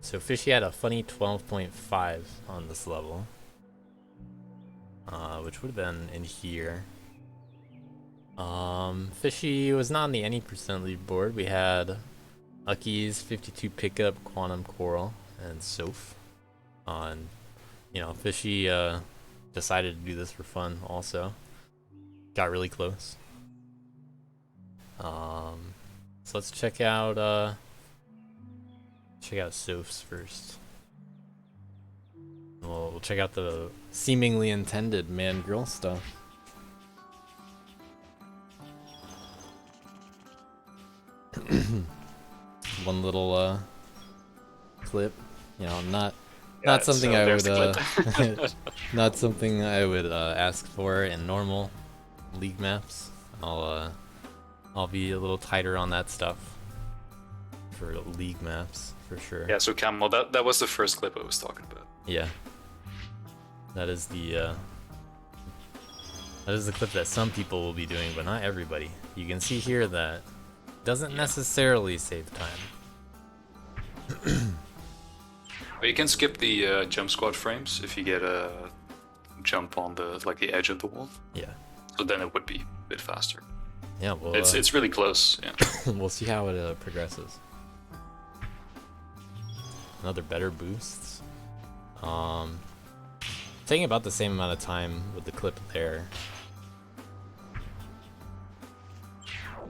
So Fishy had a funny 12.5 on this level. Which would have been in here. Fishy was not on the any percent leaderboard. We had Ucky's 52 pickup, Quantum Coral, and Soph. On, Fishy decided to do this for fun also. Got really close. So let's check out Soph's first. We'll check out the seemingly intended man-girl stuff. One little clip, not something so I there's would the clip. not something I would ask for in normal league maps. I'll be a little tighter on that stuff for league maps for sure. Yeah, so Camel, that was the first clip I was talking about. Yeah. That is the clip that some people will be doing, but not everybody. You can see here that doesn't necessarily save time. But you can skip the jump squad frames if you get a jump on the edge of the wall. Yeah. So then it would be a bit faster. Yeah, well, It's really close. Yeah. we'll see how it progresses. Another better boosts. Taking about the same amount of time with the clip there.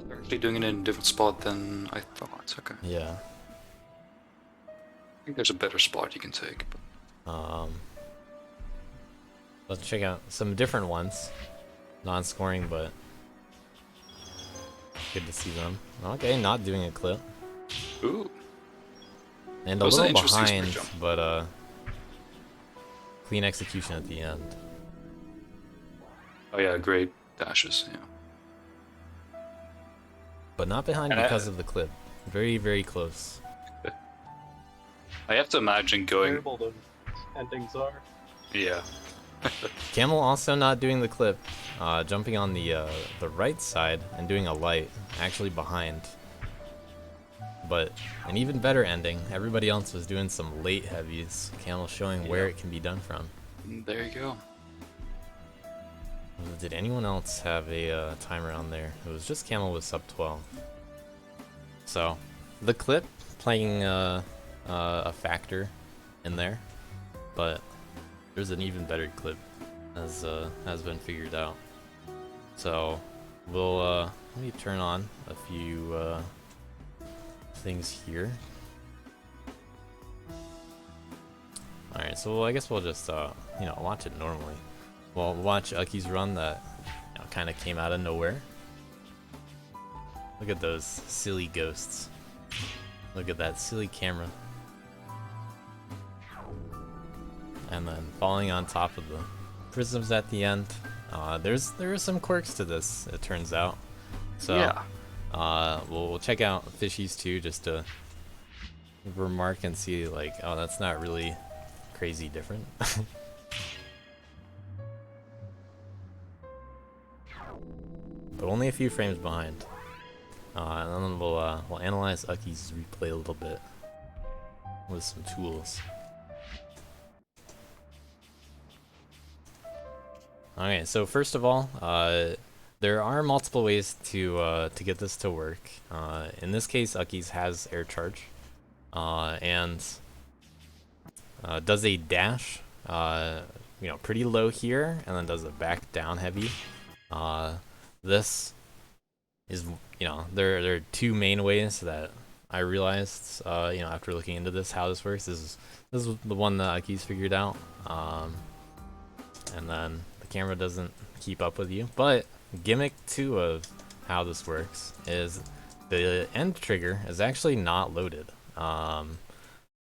They're actually doing it in a different spot than I thought. Okay. Yeah. I think there's a better spot you can take. But... Let's check out some different ones. Non-scoring, but good to see them. Okay, not doing a clip. Ooh. And That a was an little interesting sprint behind, jump. but clean execution at the end. Oh yeah, great dashes. Yeah. But not behind And because of the clip. Very, very close. I have to imagine going. Terrible those endings are. Yeah. Camel also not doing the clip, jumping on the right side and doing a light, actually behind. but an even better ending. Everybody else was doing some late heavies. Camel showing where it can be done from. There you go. Did anyone else have a timer on there? It was just Camel with sub 12. So, the clip playing a factor in there, but there's an even better clip as has been figured out. So, we'll let me turn on a few things here. All right, so I guess we'll just you know, watch it normally. We'll watch Ucky's run that, you know, kind of came out of nowhere. Look at those silly ghosts. Look at that silly camera. And then falling on top of the prisms at the end. There are some quirks to this, it turns out. So Yeah. we'll check out Fishies too, just to remark and see like, oh, that's not really crazy different. But only a few frames behind. And then we'll analyze Ucky's replay a little bit with some tools. Okay, so first of all, there are multiple ways to get this to work. In this case, Ucky's has air charge, and does a dash, you know, pretty low here, and then does a back down heavy. This is, you know, there are two main ways that I realized, you know, after looking into this, how this works. This is the one that Ucky's figured out, and then the camera doesn't keep up with you. But gimmick 2 of how this works is the end trigger is actually not loaded.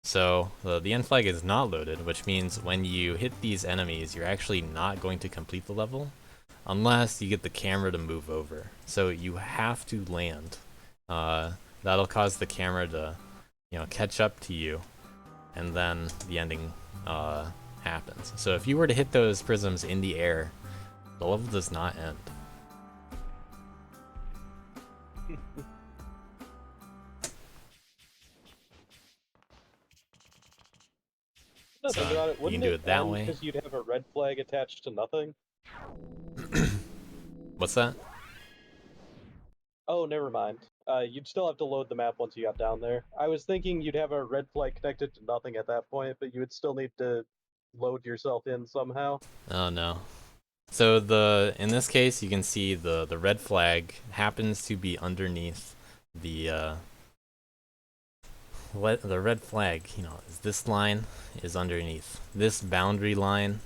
So the end flag is not loaded, which means when you hit these enemies, you're actually not going to complete the level unless you get the camera to move over. So you have to land. That'll cause the camera to, you know, catch up to you, and then the ending happens. So if you were to hit those prisms in the air, the level does not end. So you can do it that way. Because you'd have a red flag attached to nothing. What's that? Oh, never mind. You'd still have to load the map once you got down there. I was thinking you'd have a red flag connected to nothing at that point, but you would still need to load yourself in somehow. Oh no. So in this case, you can see the red flag happens to be underneath the red flag, you know, is this line is underneath this boundary line.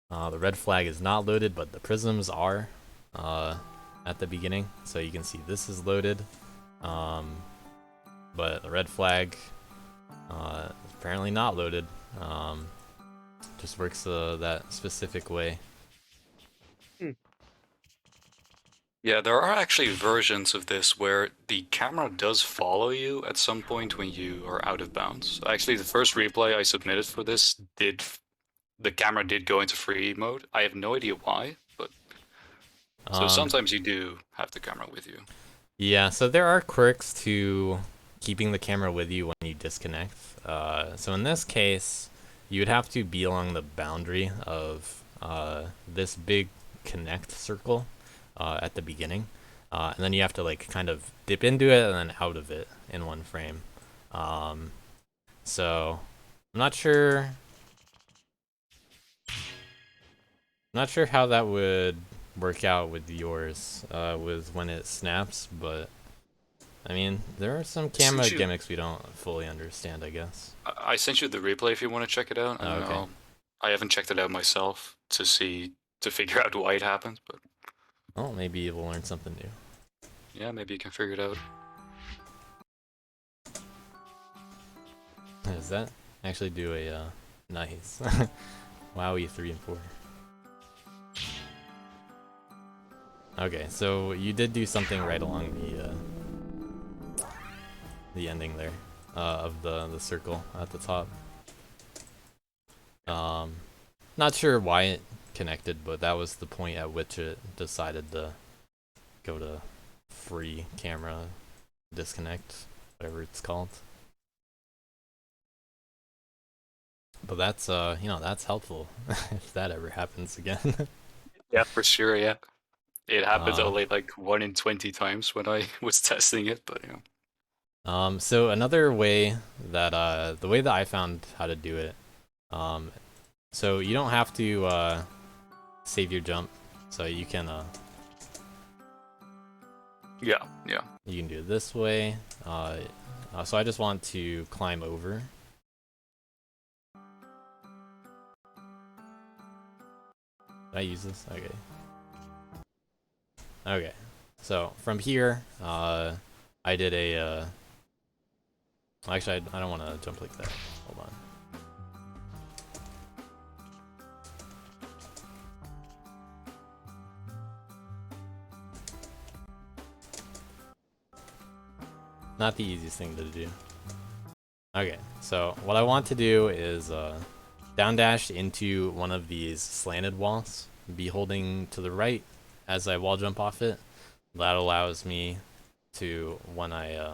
The red flag is not loaded, but the prisms are at the beginning, so you can see this is loaded, but the red flag is apparently not loaded. Just works that specific way. Yeah, there are actually versions of this where the camera does follow you at some point when you are out of bounds. Actually, the first replay I submitted for this the camera did go into free mode. I have no idea why, but so sometimes you do have the camera with you. Yeah, so there are quirks to keeping the camera with you when you disconnect. So in this case, you would have to be along the boundary of this big connect circle at the beginning, and then you have to like kind of dip into it and then out of it in one frame. So I'm not sure how that would work out with yours, with when it snaps, but I mean, there are some camera gimmicks we don't fully understand, I guess. I sent you the replay if you want to check it out. I don't know. I haven't checked it out myself to figure out why it happens, but well, maybe we'll learn something new. Yeah, maybe you can figure it out. Does that actually do a nice Wowie 3 and 4? Okay, so you did do something right along the ending there of the circle at the top. Not sure why it connected, but that was the point at which it decided to go to free camera disconnect. whatever it's called. But that's you know, that's helpful if that ever happens again. Yeah, for sure. Yeah, it happens Uh, only like 1 in 20 times when I was testing it, but yeah. So another way that the way that I found how to do it, so you don't have to save your jump, so you can Yeah, yeah. you can do it this way. So I just want to climb over. Did I use this? Okay. Okay. So from here, I did a. Actually, I don't want to jump like that. Hold on. Not the easiest thing to do. Okay, so what I want to do is down dash into one of these slanted walls, be holding to the right as I wall jump off it. That allows me to, when I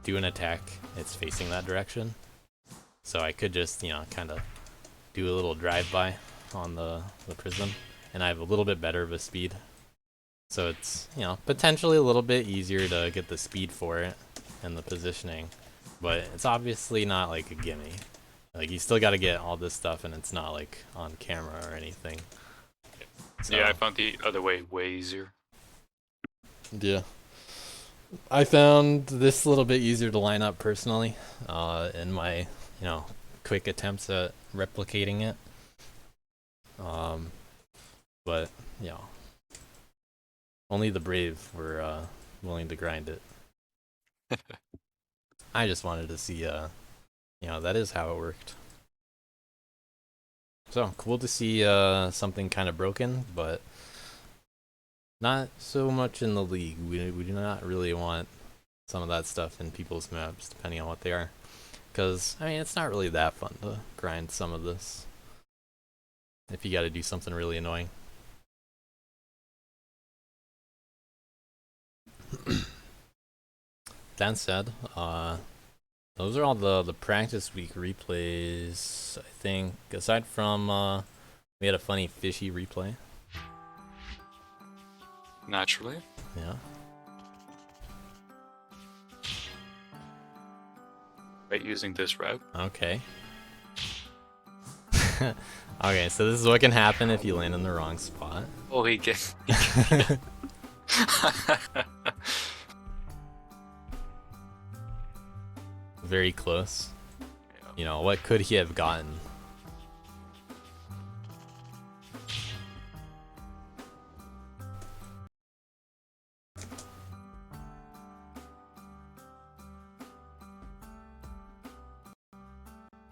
do an attack, it's facing that direction. So I could just, you know, kind of do a little drive-by on the prism, and I have a little bit better of a speed. So it's, you know, potentially a little bit easier to get the speed for it and the positioning, but it's obviously not like a gimme. Like, you still got to get all this stuff, and it's not like on camera or anything. So, Yeah, I found the other way way easier. yeah. I found this a little bit easier to line up personally, in my, you know, quick attempts at replicating it. But, you know, only the brave were willing to grind it. I just wanted to see, you know, that is how it worked. So, cool to see something kind of broken, but not so much in the league. We do not really want some of that stuff in people's maps, depending on what they are. Because, I mean, it's not really that fun to grind some of this if you gotta do something really annoying. That said, those are all the practice week replays, I think. Aside from, we had a funny fishy replay. Naturally. Yeah. By using this route. Okay. Okay, so this is what can happen if you land in the wrong spot. Oh, he gets. Very close. Yeah. You know, what could he have gotten?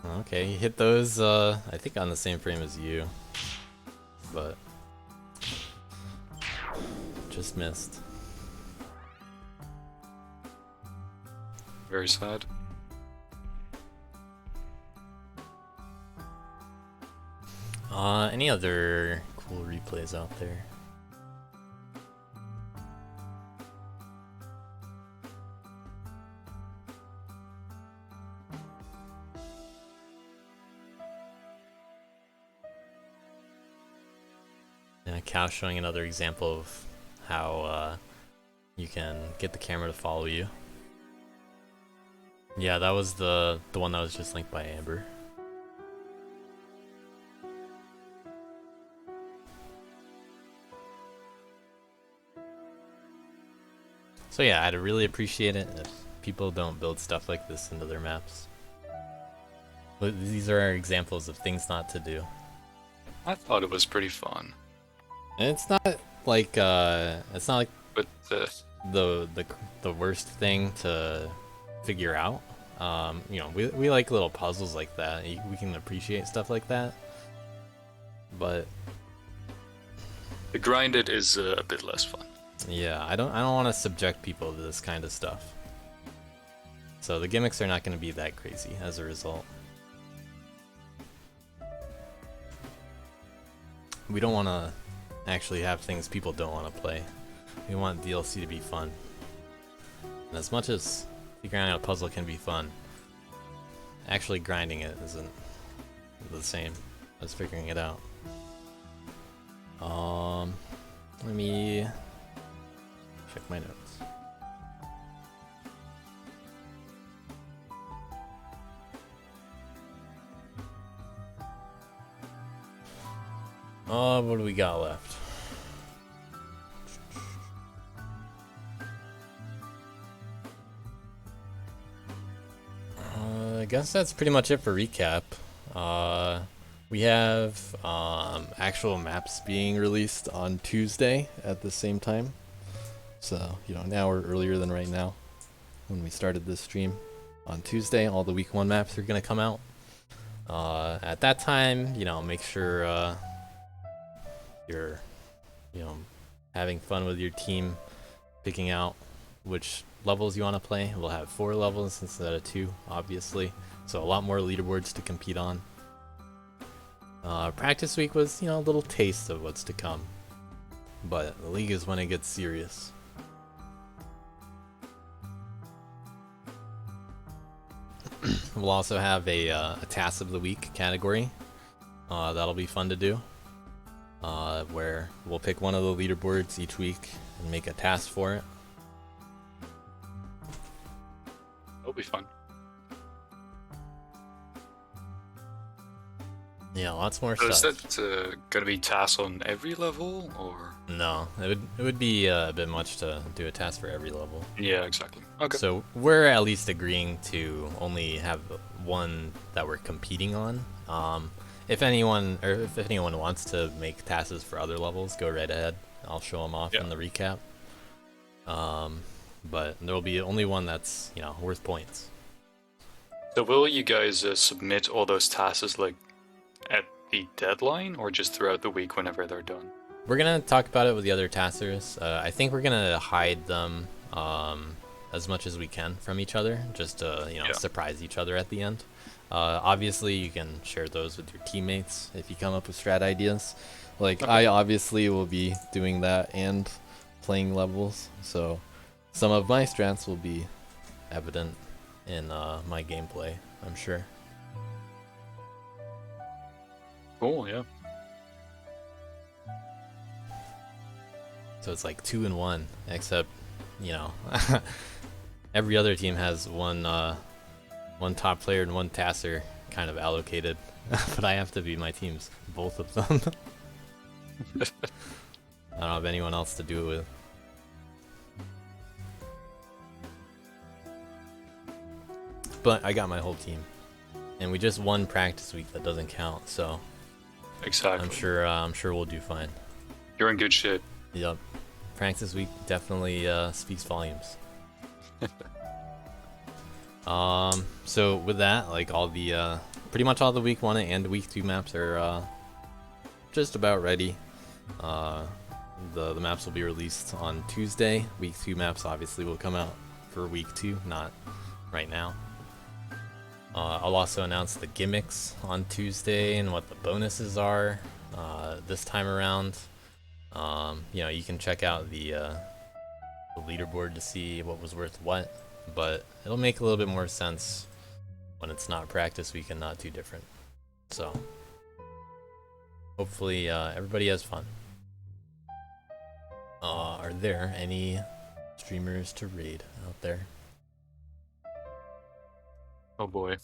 Okay, he hit those, I think on the same frame as you. But just missed. Very sad. Any other cool replays out there? Yeah, Cal showing another example of how you can get the camera to follow you. Yeah, that was the one that was just linked by Amber. So yeah, I'd really appreciate it if people don't build stuff like this into their maps. But these are examples of things not to do. I thought it was pretty fun. And it's not like But the worst thing to figure out. You know, we like little puzzles like that. We can appreciate stuff like that. But the grinded is a bit less fun. yeah, I don't want to subject people to this kind of stuff. So the gimmicks are not going to be that crazy as a result. We don't want to actually have things people don't want to play. We want DLC to be fun. And as much as figuring out a puzzle can be fun. Actually grinding it isn't the same as figuring it out. Let me check my notes. What do we got left? I guess that's pretty much it for recap. We have actual maps being released on Tuesday at the same time. So, you know, an hour earlier than right now when we started this stream. On Tuesday, all the week 1 maps are going to come out. At that time, you know, make sure you're, you know, having fun with your team, picking out which levels you want to play. We'll have 4 levels instead of 2, obviously. So a lot more leaderboards to compete on. Practice week was, you know, a little taste of what's to come. But the league is when it gets serious. We'll also have a task of the week category. That'll be fun to do. Where we'll pick one of the leaderboards each week and make a task for it. That'll be fun. Yeah, lots more So stuff. is that gonna be tasks on every level, or? No, it would be a bit much to do a task for every level. Yeah, exactly. Okay. So we're at least agreeing to only have one that we're competing on. If anyone wants to make tasks for other levels, go right ahead. I'll show them off in the recap. But there will be only one that's, you know, worth points. So will you guys submit all those tasks like at the deadline, or just throughout the week whenever they're done? We're gonna talk about it with the other taskers. I think we're gonna hide them as much as we can from each other, just to, you know, surprise each other at the end. Obviously, you can share those with your teammates if you come up with strat ideas. Like, I obviously will be doing that and playing levels, so some of my strats will be evident in my gameplay, I'm sure. Cool, yeah. So it's like 2 and 1, except, you know, every other team has one top player and one tasser kind of allocated, but I have to be my team's both of them. I don't have anyone else to do it with. But I got my whole team, and we just won practice week. That doesn't count, so Exactly. I'm sure we'll do fine. You're in good shape. Yep, practice week definitely speaks volumes. So with that, like all the pretty much all the week 1 and week 2 maps are just about ready. The maps will be released on Tuesday. Week 2 maps obviously will come out for week 2, not right now. I'll also announce the gimmicks on Tuesday and what the bonuses are this time around. You know, you can check out the leaderboard to see what was worth what, but it'll make a little bit more sense when it's not practice week and not too different. So hopefully everybody has fun. Are there any streamers to raid out there? Oh boy.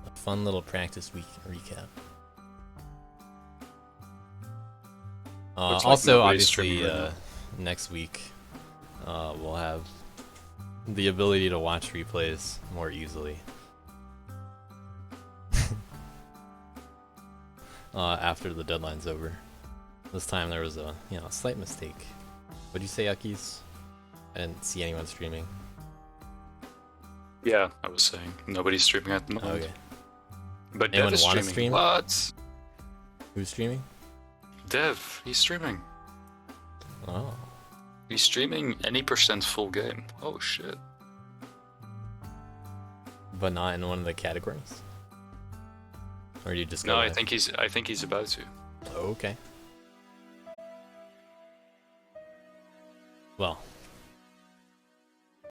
A fun little practice week recap. Looks like Also, nobody's obviously, streaming right now. next week we'll have the ability to watch replays more easily. After the deadline's over. This time there was a slight mistake. What'd you say, Ukkies? I didn't see anyone streaming. Yeah, I was saying nobody's streaming at the moment. Okay. But Anyone Dev is wanna streaming. stream? What? Who's streaming? Dev, he's streaming. Oh. He's streaming any percent full game. Oh shit. But not in one of the categories? Or do you just go No, I live? think he's about to. Okay. Well,